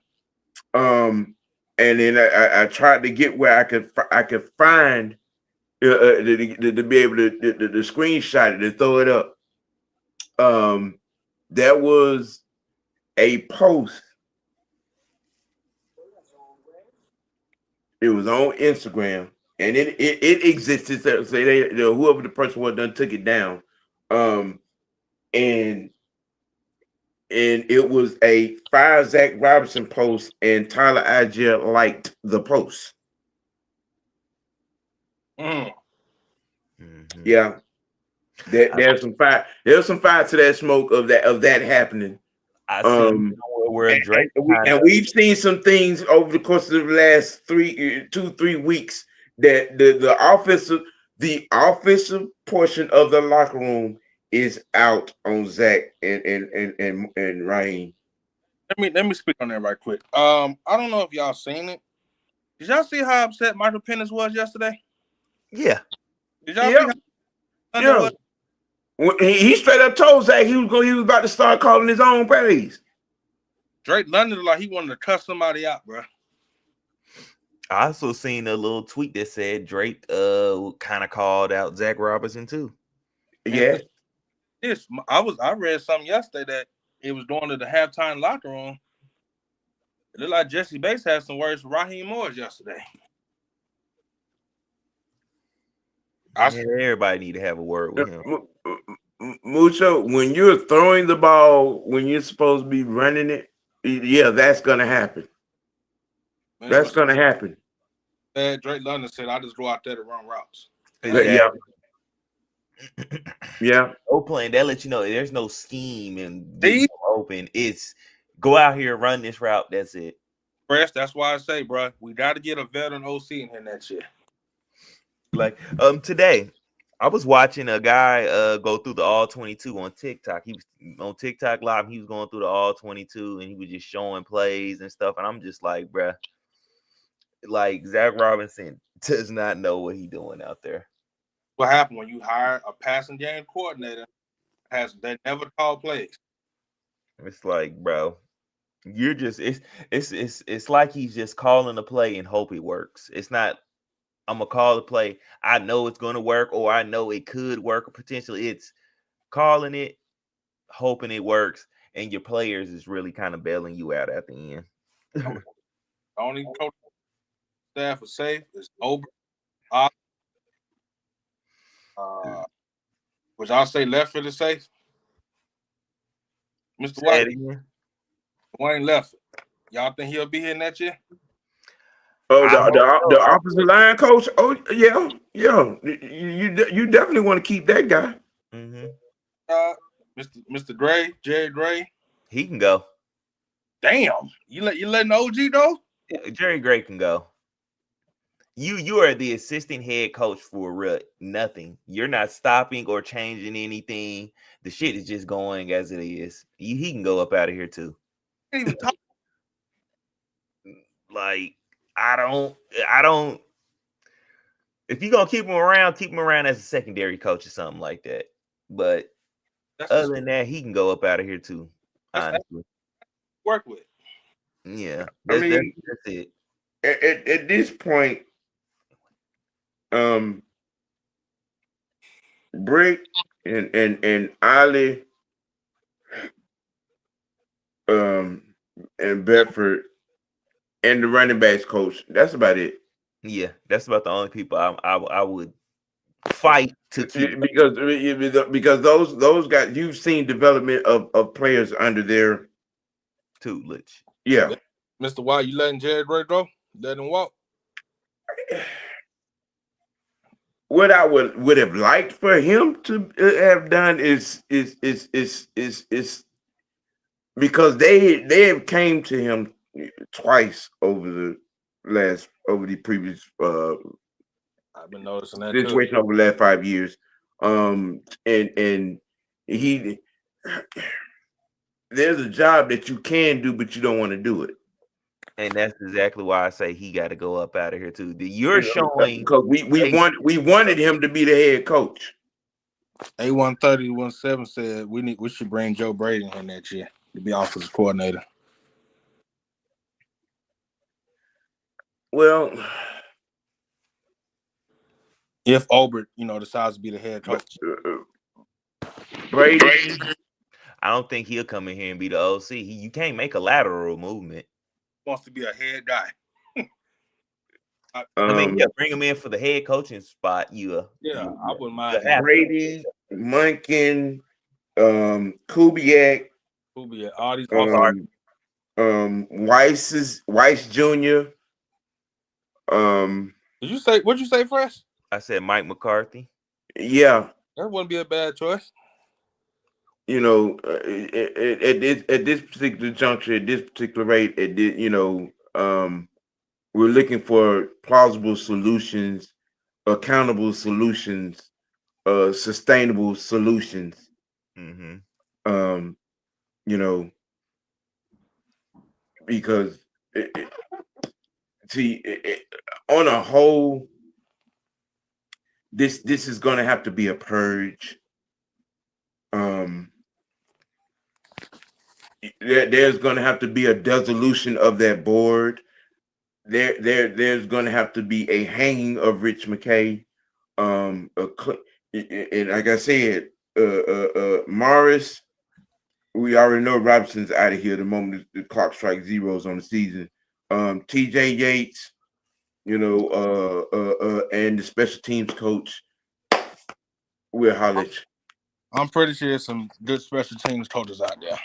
and then I tried to get where I could find to be able to the screenshot it and throw it up. There was a post. It was on Instagram, and it existed. So whoever the person was done took it down, and it was a Fire Zach Robinson post, and Tyler Algier liked the post. Mm-hmm. Yeah, there's some fire. There's some fire to that smoke of that happening. I see somewhere where Drake and we've seen some things over the course of the last 3 weeks that the offensive portion of the locker room is out on Zach and Raheem. Let me speak on that right quick. I don't know if y'all seen it. Did y'all see how upset Michael Penix was yesterday? Yeah. Did y'all see how yeah. He straight up told Zach he was about to start calling his own plays. Drake London like he wanted to cuss somebody out, bro. I also seen a little tweet that said Drake kind of called out Zach Robinson too. Yeah. I read something yesterday that it was going to the halftime locker room. It looked like Jesse Bates had some words for Raheem Morris yesterday. Everybody need to have a word with him. Mucho, when you're throwing the ball, when you're supposed to be running it, yeah, that's gonna happen. That's gonna happen. Drake London said, "I just go out there to run routes." Exactly. Yeah. No playing that lets you know there's no scheme and getting open. It's go out here, run this route. That's it. Bryce, that's why I say, bro, we got to get a veteran OC in here next year. Like today, I was watching a guy go through the all 22 on TikTok. He was on TikTok live. He was going through the all 22 and he was just showing plays and stuff. And I'm just like, bruh, like Zach Robinson does not know what he's doing out there. What happened when you hire a passing game coordinator? They never call plays. It's like, bro, you're just it's like he's just calling a play and hope it works. It's not. I'm gonna call the play. I know it's gonna work, or I know it could work, or potentially it's calling it, hoping it works, and your players is really kind of bailing you out at the end. The only coach staff is safe is Ober. Which I'll say left field is safe. Mr. White, Wayne left. Y'all think he'll be here next year? Oh, the offensive line coach. Oh, yeah. You definitely want to keep that guy. Mm-hmm. Mr. Gray, Jerry Gray, he can go. Damn, you letting OG go? Jerry Gray can go. You are the assistant head coach for nothing. You're not stopping or changing anything. The shit is just going as it is. He can go up out of here too. Can't even talk. Like I don't. If you're gonna keep him around as a secondary coach or something like that. But other than that, he can go up out of here too. Honestly, work with. Yeah, that's it. At this point, Brick and Ali, and Bedford, and the running backs coach. That's about it. Yeah, that's about the only people I would fight to keep, because those guys, you've seen development of players under their tutelage. Yeah. Mr. White, you letting Jerry Gray go? Let him walk? What I would have liked for him to have done is because they have came to him twice over the previous I've been noticing that situation too. over the last 5 years. And he there's a job that you can do, but you don't want to do it. And that's exactly why I say he got to go up out of here too. You're showing because we wanted him to be the head coach. A130-17 said we should bring Joe Brady in here next year to be offensive coordinator. Well, if Obert, decides to be the head coach. Brady, I don't think he'll come in here and be the OC. You can't make a lateral movement. He wants to be a head guy. I mean, yeah, bring him in for the head coaching spot. I wouldn't mind. Brady, Munkin, Kubiak, all these Weiss Jr. What'd you say, Fresh? I said Mike McCarthy. Yeah. That wouldn't be a bad choice. you know, at this particular juncture, at this particular rate, we're looking for plausible solutions, accountable solutions, sustainable solutions. Mm-hmm. Um, you know, because see, on a whole, this is going to have to be a purge. There's going to have to be a dissolution of that board. There's going to have to be a hanging of Rich McKay. And like I said, Morris, we already know Robinson's out of here the moment the clock strikes zeros on the season. TJ Yates, and the special teams coach, Will Hollage. I'm pretty sure there's some good special teams coaches out there.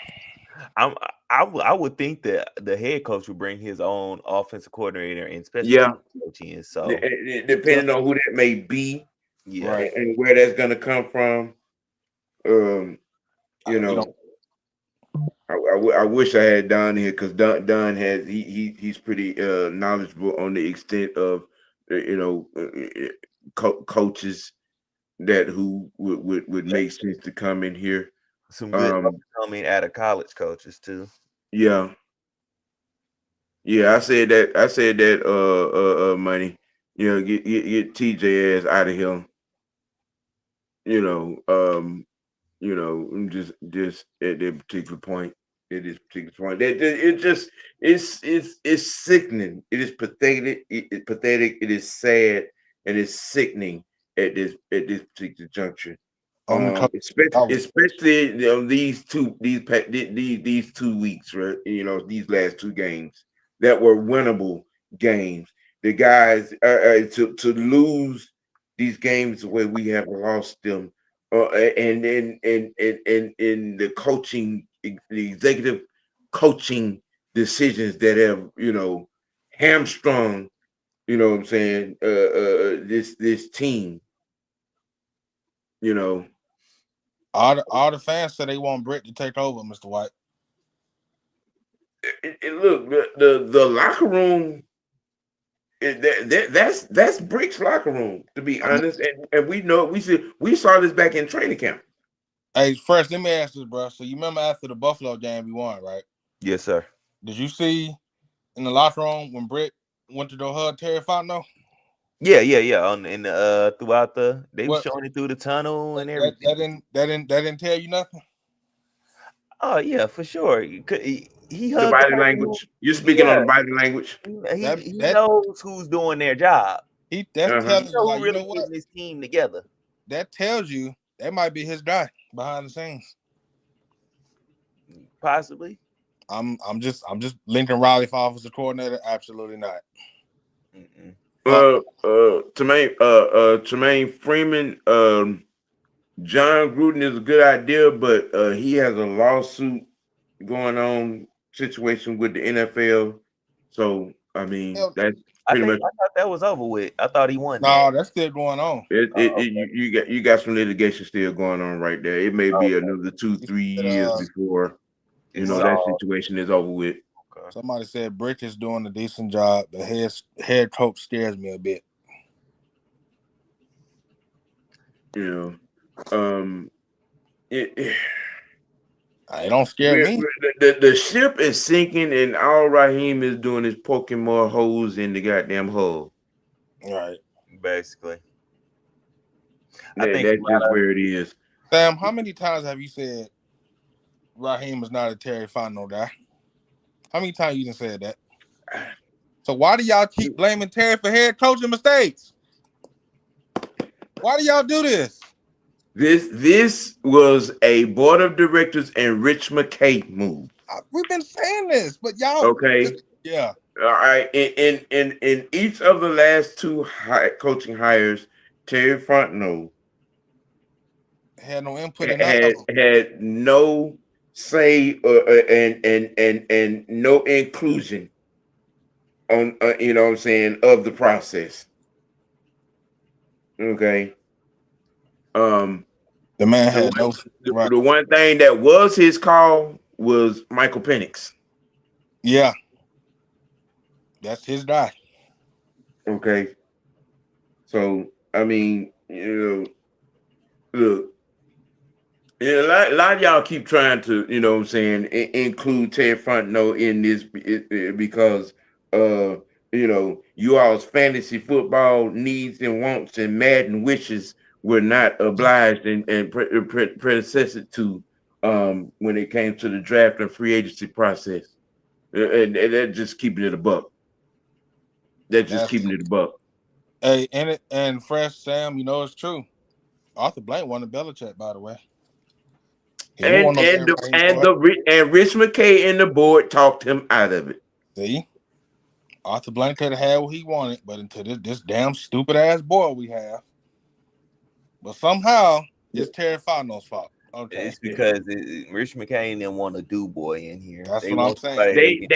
I would think that the head coach would bring his own offensive coordinator and special teams coach in. So depending on who that may be, yeah, and where that's going to come from, I wish I had Don here because Don has he's pretty knowledgeable on the extent of coaches that who would make sense to come in here. Some good coming out of college coaches too. Yeah. I said that money. Get TJ ass out of here. Just at that particular point. At this particular point, it's sickening. It is pathetic. It's pathetic. It is sad, and it's sickening at this particular juncture. Especially these 2 weeks, right? These last 2 games that were winnable games. The guys to lose these games the way we have lost them, and in the coaching, the executive coaching decisions that have hamstrung, what I'm saying, this team, All the fans said they want Britt to take over, Mr. White. Look, the locker room, that's Brick's locker room, to be honest, and we saw this back in training camp. Hey, first, let me ask this, bro. So you remember after the Buffalo game we won, right? Yes, sir. Did you see in the locker room when Britt went to the hug Terry Fontenot? Yeah. Throughout they were showing it through the tunnel and everything. That didn't tell you nothing. Oh yeah, for sure. He the body language. You're speaking on the body language. He knows who's doing their job. That's telling you, who really getting this team together. That tells you that might be his guy behind the scenes. Possibly. I'm just Lincoln Riley for offensive coordinator. Absolutely not. Tremaine Freeman, John Gruden is a good idea, but he has a lawsuit going on situation with the NFL. So I mean, that's pretty much. I thought that was over with. I thought he won. No, that's still going on. You got some litigation still going on right there. It may be another 2-3 years before that situation is over with. Okay. Somebody said Brick is doing a decent job. The head coach scares me a bit. It don't scare me. The ship is sinking, and all Raheem is doing is poking more holes in the goddamn hole. Right. Basically. I think that's just where it is. Sam, how many times have you said Raheem is not a Terry Fontenot guy? How many times you done said that? So why do y'all keep blaming Terry for head coaching mistakes? Why do y'all do this? This was a board of directors and Rich McKay move. We've been saying this, but y'all okay. Yeah. All right. In each of the last 2 coaching hires, Terry Fontenot had no input. Had no say and no inclusion on what I'm saying, of the process. Okay. The man The had one, no right. the one thing that was his call was Michael Penix. Yeah, that's his guy. Okay. So I mean, look, yeah, a lot of y'all keep trying to, what I'm saying, include Ted Frontenot in this because, you all's fantasy football needs and wants and Madden wishes were not obliged and predecessor to when it came to the draft and free agency process. And they're just keeping it a buck. They're just keeping it a buck. Hey, and Fresh Sam, it's true. Arthur Blank won the Belichick, by the way. He didn't want no damn thing for it. And Rich McKay and the board talked him out of it. See, Arthur Blank could have had what he wanted, but until this damn stupid ass boy we have. But somehow it's Terry Fontenot's fault. Okay, It's because Rich McCain didn't want a do boy in here. That's They what I'm want saying. somebody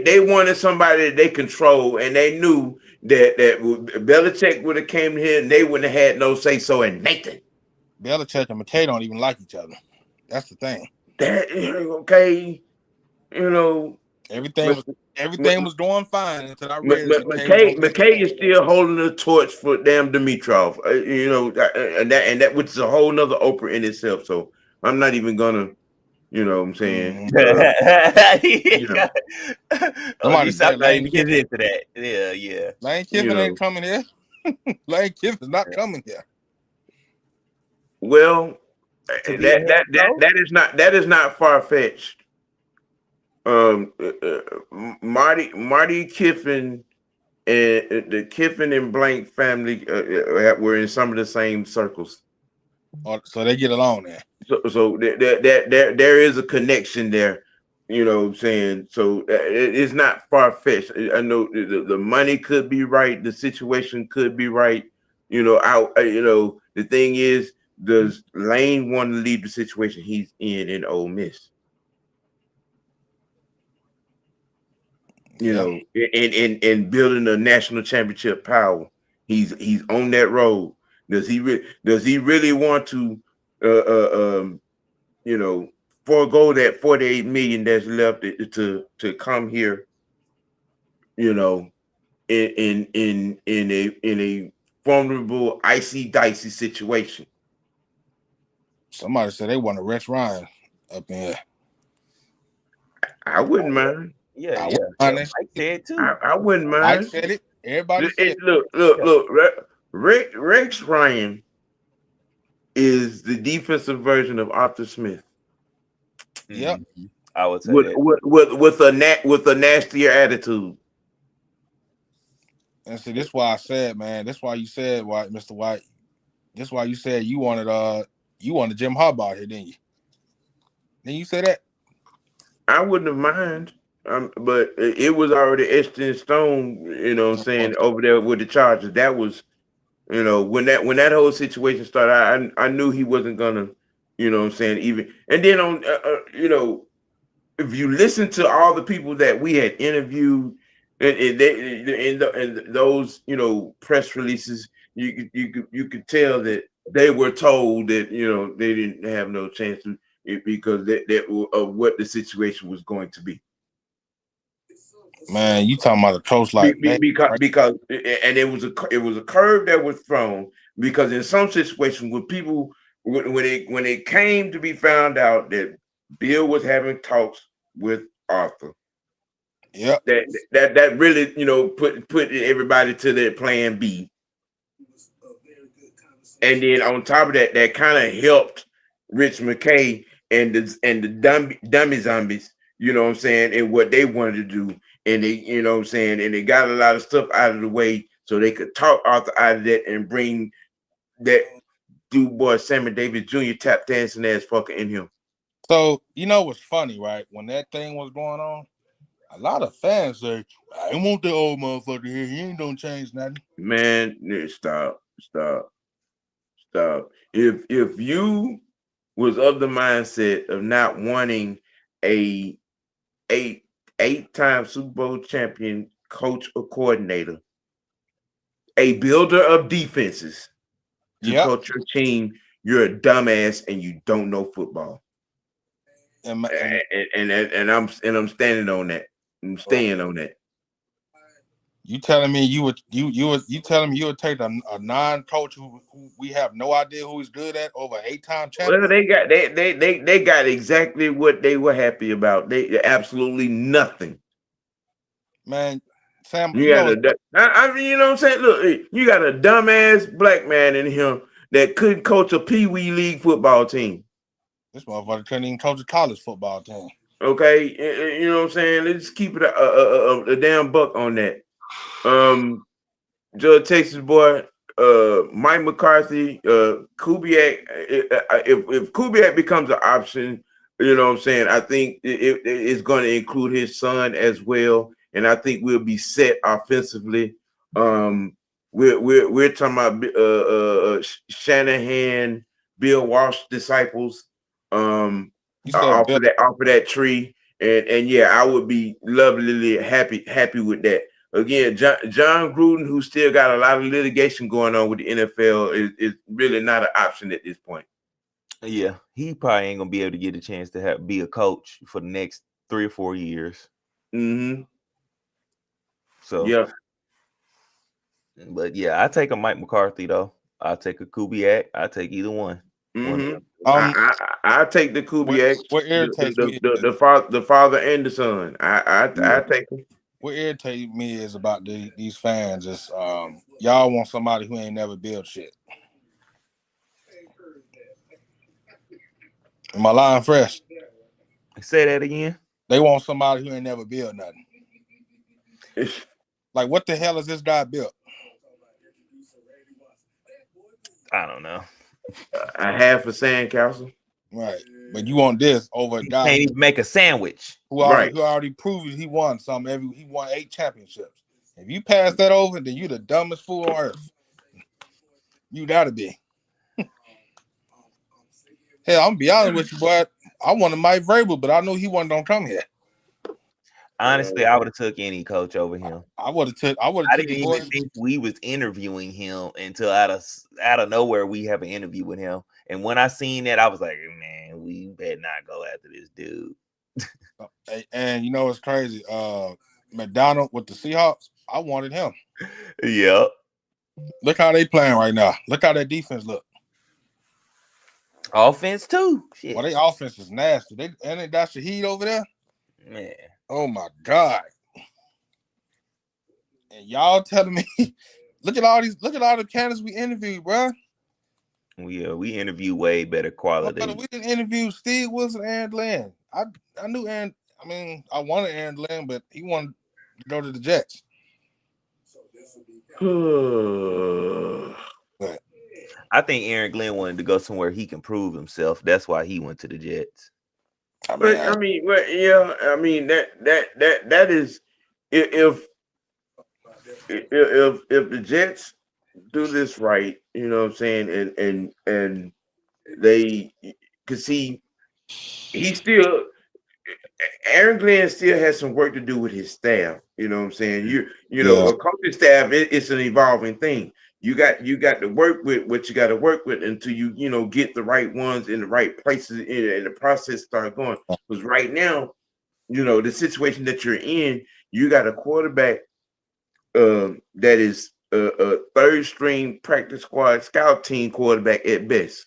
They wanted somebody that they control, and they knew that Belichick would have came here and they wouldn't have had no say so in Nathan. Belichick and McKay don't even like each other. That's the thing. That okay, everything was doing fine until I read McKay is still holding the torch for damn Dimitrov. And that which is a whole nother Oprah in itself. So I'm not even gonna, what I'm saying. You stop not even getting into that. Yeah. Lane Kiffin ain't coming here. Lane Kiffin's not coming here. Well, that is not far fetched. Marty Kiffin and the Kiffin and Blank family were in some of the same circles. So they get along there. So there is a connection there. You know what I'm saying? So it's not far fetched. I know the money could be right, the situation could be right. The thing is, does Lane want to leave the situation he's in Ole Miss? In building a national championship power, he's on that road. Does he really want to forego that $48 million that's left to come here, in a vulnerable, icy dicey situation? Somebody said they want a Rex Ryan up in here. I wouldn't mind. Yeah. Mike said too. I wouldn't mind. Mike said it. Everybody said it. Look. Rex Ryan is the defensive version of Arthur Smith. Yep. I would say with a nastier attitude. And see, this is why I said, man. This is why you said, Mr. White. This is why you said you wanted Jim Harbaugh here, didn't you? Didn't you say that? I wouldn't have mind. But it was already etched in stone, what I'm saying, over there with the Chargers. That was, when that whole situation started, I knew he wasn't gonna, what I'm saying, even. And then on, if you listen to all the people that we had interviewed and those, press releases, you could tell that they were told that, they didn't have no chance to, because of what the situation was going to be. Man, you talking about a coach like because and it was a curve that was thrown, because in some situations when people when it came to be found out that Bill was having talks with Arthur, that really put everybody to their plan B, and then on top of that kind of helped Rich McKay and the dummy zombies, what I'm saying, and what they wanted to do. And they, what I'm saying, and they got a lot of stuff out of the way so they could talk Arthur out of that and bring that dude boy Sammy Davis Jr. tap dancing ass fucker in him. So what's funny, right? When that thing was going on, a lot of fans say, "I don't want the old motherfucker here. He ain't gonna change nothing." Man, stop. If you was of the mindset of not wanting a eight-time Super Bowl champion coach or coordinator, a builder of defenses to coach your team, you're a dumbass and you don't know football. And I'm standing on that. I'm staying on that. You telling me you telling me you would take a non-coach who we have no idea who he's good at over 8-time champion? Well, they got exactly what they were happy about. They absolutely nothing. Man, Sam, You know what I'm saying? Look, you got a dumbass black man in him that couldn't coach a Pee-wee league football team. This motherfucker couldn't even coach a college football team. Okay, you know what I'm saying? Let's keep it a damn buck on that. Judge Texas boy, Mike McCarthy, Kubiak. If Kubiak becomes an option, you know what I'm saying, I think it's going to include his son as well, and I think we'll be set offensively. We're talking about Shanahan, Bill Walsh disciples. Off of that tree, and yeah, I would be lovely happy with that. Again, John Gruden, who still got a lot of litigation going on with the NFL, is really not an option at this point. Yeah, he probably ain't gonna be able to get a chance to be a coach for the next 3 or 4 years. Mm-hmm. So yeah, but yeah, I take a Mike McCarthy though. I'll take a Kubiak. I take either one. Mm-hmm. I take the Kubiak. What irritates me, the father and the son. I take them. What irritates me is about these fans is y'all want somebody who ain't never built shit. Am I lying fresh? Say that again. They want somebody who ain't never built nothing. Like, what the hell is this guy built? I don't know. A half a sandcastle. Right. But you want this over a guy can't even make a sandwich. Who already proved he won something. He won 8 championships. If you pass that over, then you the dumbest fool on earth. You gotta be. Hell, I'm gonna be honest with you, boy. I wanted Mike Vrabel, but I knew he wasn't gonna come here. Honestly, I would have took any coach over him. I didn't even think we was interviewing him until out of nowhere we have an interview with him. And when I seen that, I was like, man, we better not go after this dude. And you know what's crazy? McDonald with the Seahawks, I wanted him. Yep. Look how they playing right now. Look how their defense look. Offense too. Shit. Well, their offense is nasty. They got Shaheed over there. Man. Oh my God. And y'all telling me, look at all the candidates we interviewed, bro. We interview way better quality. We didn't interview Steve Wilson and Aaron Glenn. I knew Aaron. I mean, I wanted Aaron Glenn, but he wanted to go to the Jets. But I think Aaron Glenn wanted to go somewhere he can prove himself. That's why he went to the Jets. I mean, that is if the Jets do this right, you know what I'm saying, and they could see Aaron Glenn still has some work to do with his staff. You know what I'm saying? You know, a coaching staff, it's an evolving thing. You got to work with what you got to work with until you get the right ones in the right places and the process start going. Because right now, the situation that you're in, you got a quarterback that is a third string practice squad scout team quarterback at best,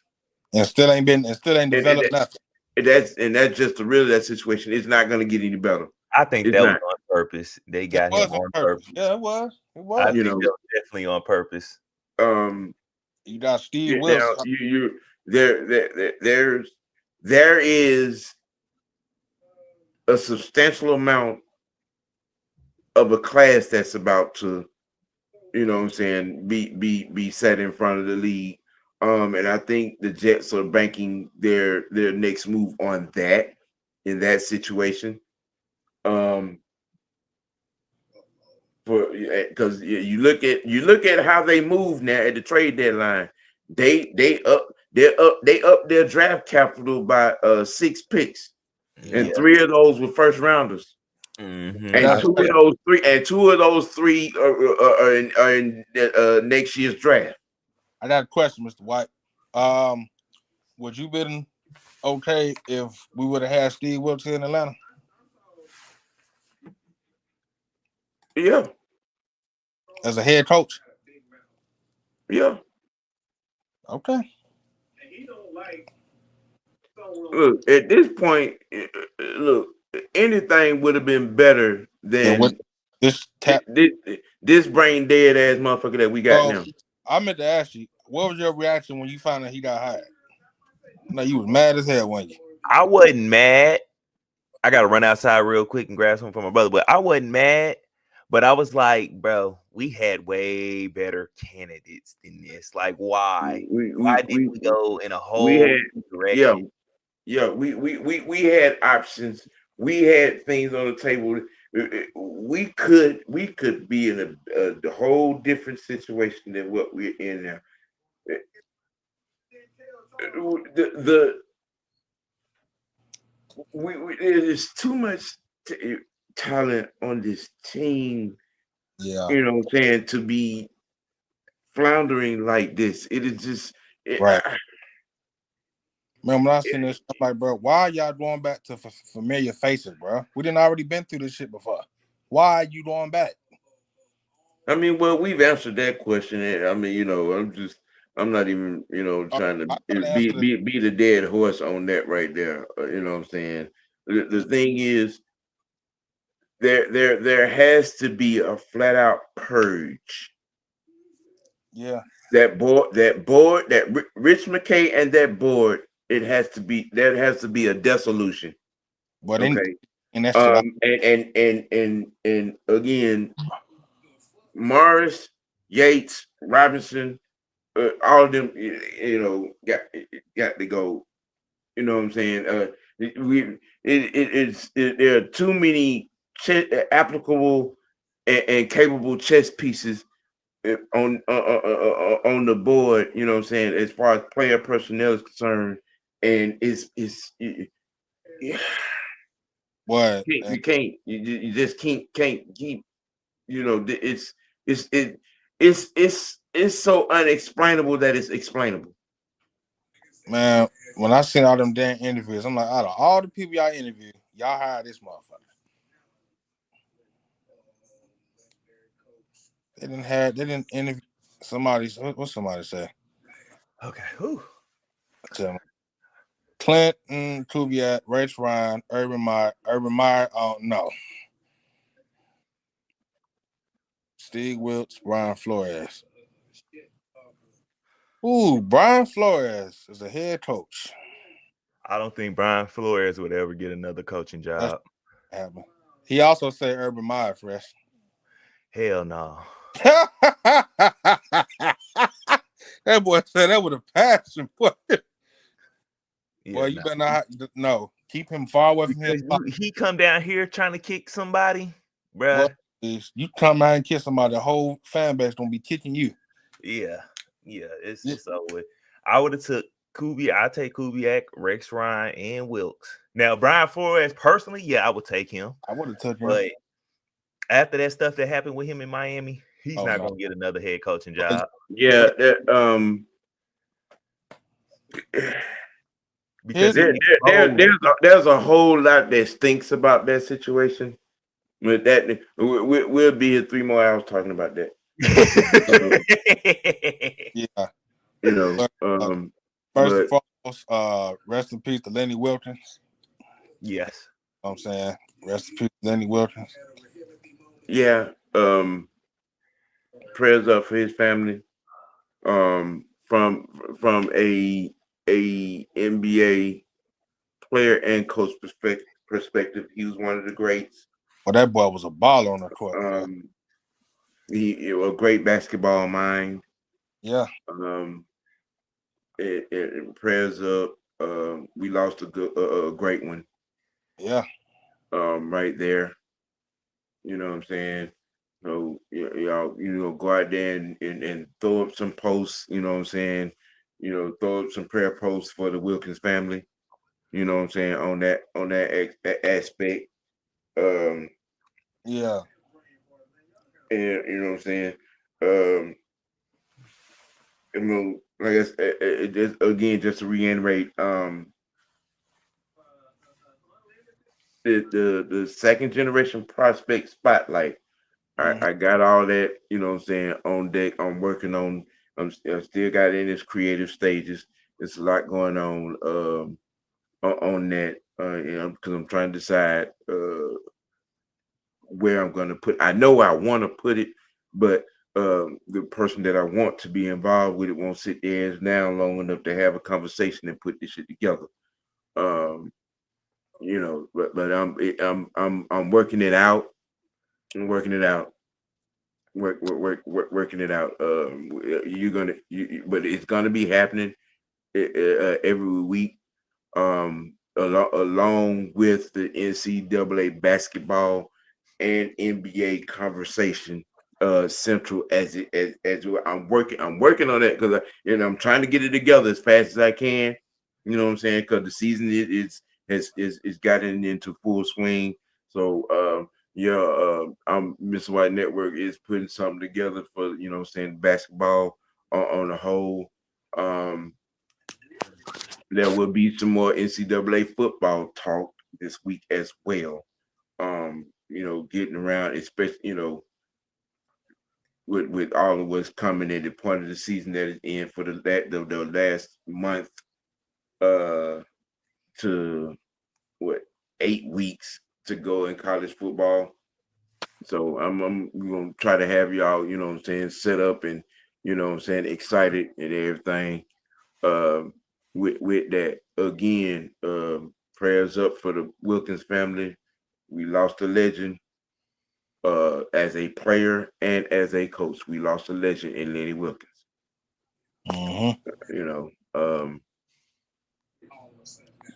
and still ain't developed nothing. That's just that situation. It's not going to get any better. I think that was on purpose. They got him on purpose. Yeah, it was. I think that was definitely on purpose. You got Steve Wilson. There is a substantial amount of a class that's about to, be set in front of the league. And I think the Jets are banking their next move on that in that situation. Because you look at how they move now at the trade deadline, they up their draft capital by 6 picks, and 3 of those were first rounders. Mm-hmm. And two of those three are in next year's draft. I got a question, Mr. White. would you been okay if we would have had Steve Wilkes in Atlanta Yeah, as a head coach? yeah. Okay. Look, at this point, look, anything would have been better Then with than this tap. this brain dead ass motherfucker that we got So now. I meant to ask you, what was your reaction when you found out he got hired? No, you was mad as hell, weren't you? I wasn't mad. I gotta run outside real quick and grab something from my brother, but I wasn't mad. But I was like, bro, we had way better candidates than this. Like, why? Why did we go in a whole direction? We had options. We had things on the table. We could be in a whole different situation than what we're in now. There's too much talent on this team. Yeah. You know what I'm saying, to be floundering like this. It is just right. Man, when I seen this, I'm like, bro, why are y'all going back to familiar faces, bro? We didn't already been through this shit before. Why are you going back? I mean, well, we've answered that question. I mean, you know, I'm not even, you know, trying to be the dead horse on that right there. You know what I'm saying? The thing is, there has to be a flat out purge. Yeah. That board, that Rich McKay and that board, there has to be a dissolution. But okay. And again, Morris, Yates, Robinson, all of them, you know, got to go. You know what I'm saying? There are too many applicable and capable chess pieces on the board. You know what I'm saying? As far as player personnel is concerned, and what you just can't keep. You know, it's so unexplainable that it's explainable. Man, when I seen all them damn interviews, I'm like, out of all the people y'all interview, y'all hired this motherfucker. They didn't interview somebody. What somebody say? Okay. Whew. Tell me. Clinton, Kubiak, Rich Ryan, Urban Meyer. Oh no. Steve Wilkes, Brian Flores. Ooh, Brian Flores is a head coach. I don't think Brian Flores would ever get another coaching job. He also said Urban Meyer fresh. Hell no. That boy said that with a passion. Boy, yeah, you better not. No, keep him far away from him. He come down here trying to kick somebody, bro. You come out and kick somebody, the whole fan base gonna be kicking you. Yeah, it's over. I would have took Kubiak. I take Kubiak, Rex Ryan, and Wilkes. Now Brian Flores, personally, yeah, I would take him. I would have taken him. But after that stuff that happened with him in Miami, he's not gonna get another head coaching job. Yeah, because there's a whole lot that stinks about that situation. But that we'll be here 3 more hours talking about that. Yeah, you know. First and foremost, rest in peace to Lenny Wilkins. Yes, you know what I'm saying, rest in peace to Lenny Wilkins. Yeah. Prayers up for his family. From a NBA player and coach perspective, he was one of the greats. Well, that boy was a baller on the court. He a great basketball mind. Yeah. Prayers up. We lost a great one. Yeah. Right there. You know what I'm saying? So y'all, go out there and throw up some posts. You know what I'm saying? Throw up some prayer posts for the Wilkins family. You know what I'm saying, on that aspect. Yeah. And you know what I'm saying. like I said, again, just to reiterate, the second generation prospect spotlight. I got all that, you know what I'm saying, on deck. I'm working on. I still got in its creative stages. There's a lot going on that, you know, because I'm trying to decide where I'm going to put. I know I want to put it, but the person that I want to be involved with it won't sit there as now long enough to have a conversation and put this shit together. Um, you know, but I'm working it out. I'm working it out. Working it out. But it's gonna be happening every week. Along with the NCAA basketball and NBA conversation, central as I'm working on that because I'm trying to get it together as fast as I can. You know what I'm saying? Because the season is gotten into full swing. So yeah, Mr. White Network is putting something together for what I'm saying, basketball on the whole. Um, there will be some more NCAA football talk this week as well. Getting around, especially, with all of what's coming at the point of the season that is in for the last month to what 8 weeks to go in college football. So I'm gonna try to have y'all, what I'm saying, set up and what I'm saying, excited and everything. Um, with that again, prayers up for the Wilkins family. We lost a legend as a player and as a coach. We lost a legend in Lenny Wilkins. You know,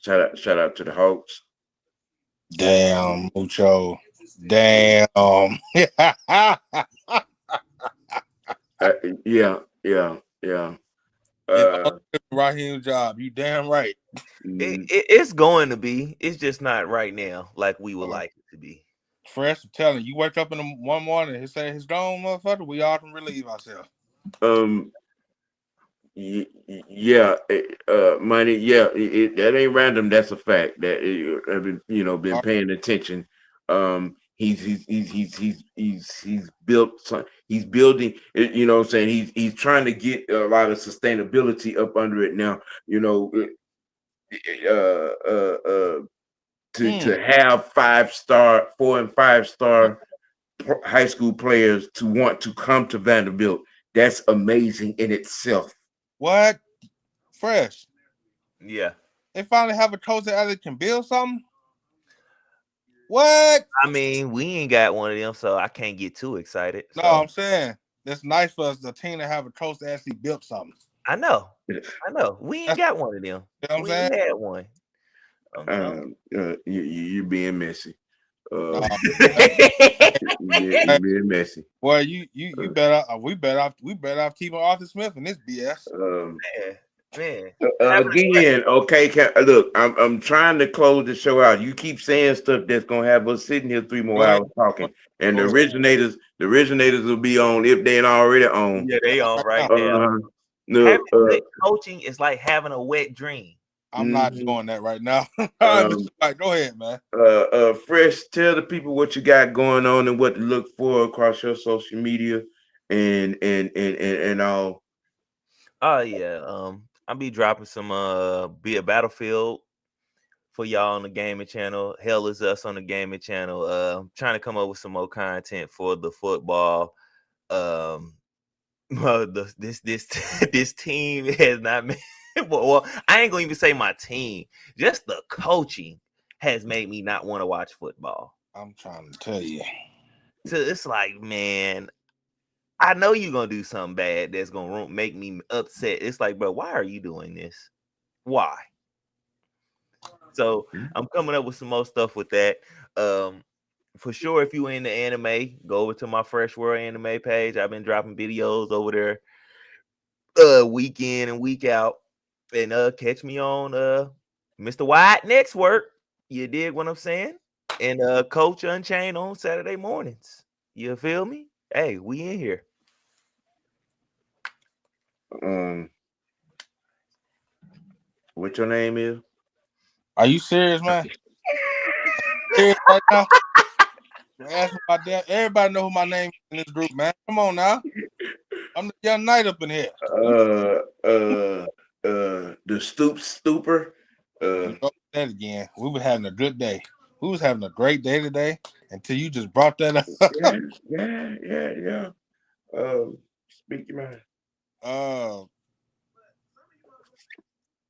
shout out to the Hawks. Damn, Mucho. Damn. Yeah. Raheem job. You damn right. It's going to be. It's just not right now like we would like it to be. Fresh, I'm telling you, wake up in the one morning, he say his dome, motherfucker. We all can relieve ourselves. Yeah, money. Yeah, that ain't random. That's a fact. That I've been paying attention. He's built. He's building. You know what I'm saying. He's trying to get a lot of sustainability up under it now. To have 5-star, 4 and 5-star high school players to want to come to Vanderbilt. That's amazing in itself. What? Fresh. Yeah. They finally have a coach that actually can build something? What? I mean, we ain't got one of them, so I can't get too excited. No, So. I'm saying it's nice for us, the team, to have a coach that actually built something. I know. We ain't got one of them. You know what I'm we saying? Ain't had one. You're being messy. No. You're being messy. Boy, you better we better off keeping Arthur Smith in this BS. Man. Again, okay. Look, I'm trying to close the show out. You keep saying stuff that's gonna have us sitting here 3 more hours talking, and the originators will be on if they ain't already on. Yeah, they on right now. Having good coaching is like having a wet dream. I'm not doing that right now. Go ahead, man. Fresh, tell the people what you got going on and what to look for across your social media and all. Oh yeah. I'll be dropping some Be a Battlefield for y'all on the gaming channel. Hell is Us on the gaming channel. Trying to come up with some more content for the football. This team has not made. Well, I ain't gonna even say my team. Just the coaching has made me not want to watch football. I'm trying to tell you. So it's like, man, I know you're gonna do something bad that's gonna make me upset. It's like, bro, why are you doing this? Why? So I'm coming up with some more stuff with that. For sure, if you in the anime, go over to my Fresh World anime page. I've been dropping videos over there week in and week out. And catch me on Mr. White Next Work. You dig what I'm saying? And Coach Unchained on Saturday mornings. You feel me? Hey, we in here. What your name is? Are you serious, man? Serious right now? Ask me about that. Everybody know who my name is in this group, man. Come on now. I'm the young knight up in here. The Stooper. You know that again. We were having a good day. We was having a great day today until you just brought that up. Yeah. Speak your mind.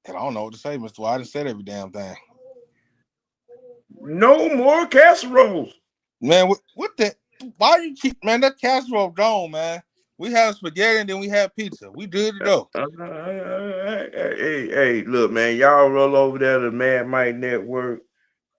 And I don't know what to say, Mr. White. I done said every damn thing. No more casseroles. Man, what the? Why you keep, man, that casserole gone, man. We have spaghetti and then we have pizza. We good to go. Hey, look, man, y'all roll over there to Mad Mike Network,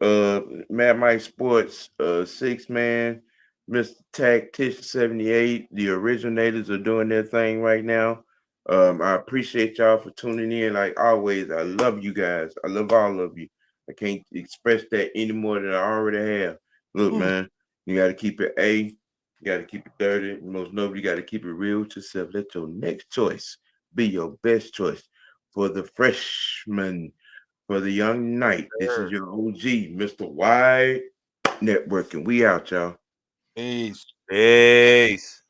Mad Mike Sports, 6-man, Mr. Tactician 78. The originators are doing their thing right now. I appreciate y'all for tuning in. Like always, I love you guys. I love all of you. I can't express that any more than I already have. Look, man, you got to keep it A. You got to keep it 30. Most notably, you got to keep it real with yourself. Let your next choice be your best choice for the freshman, for the young knight. This is your OG, Mr. White Networking. We out, y'all. Peace. Peace.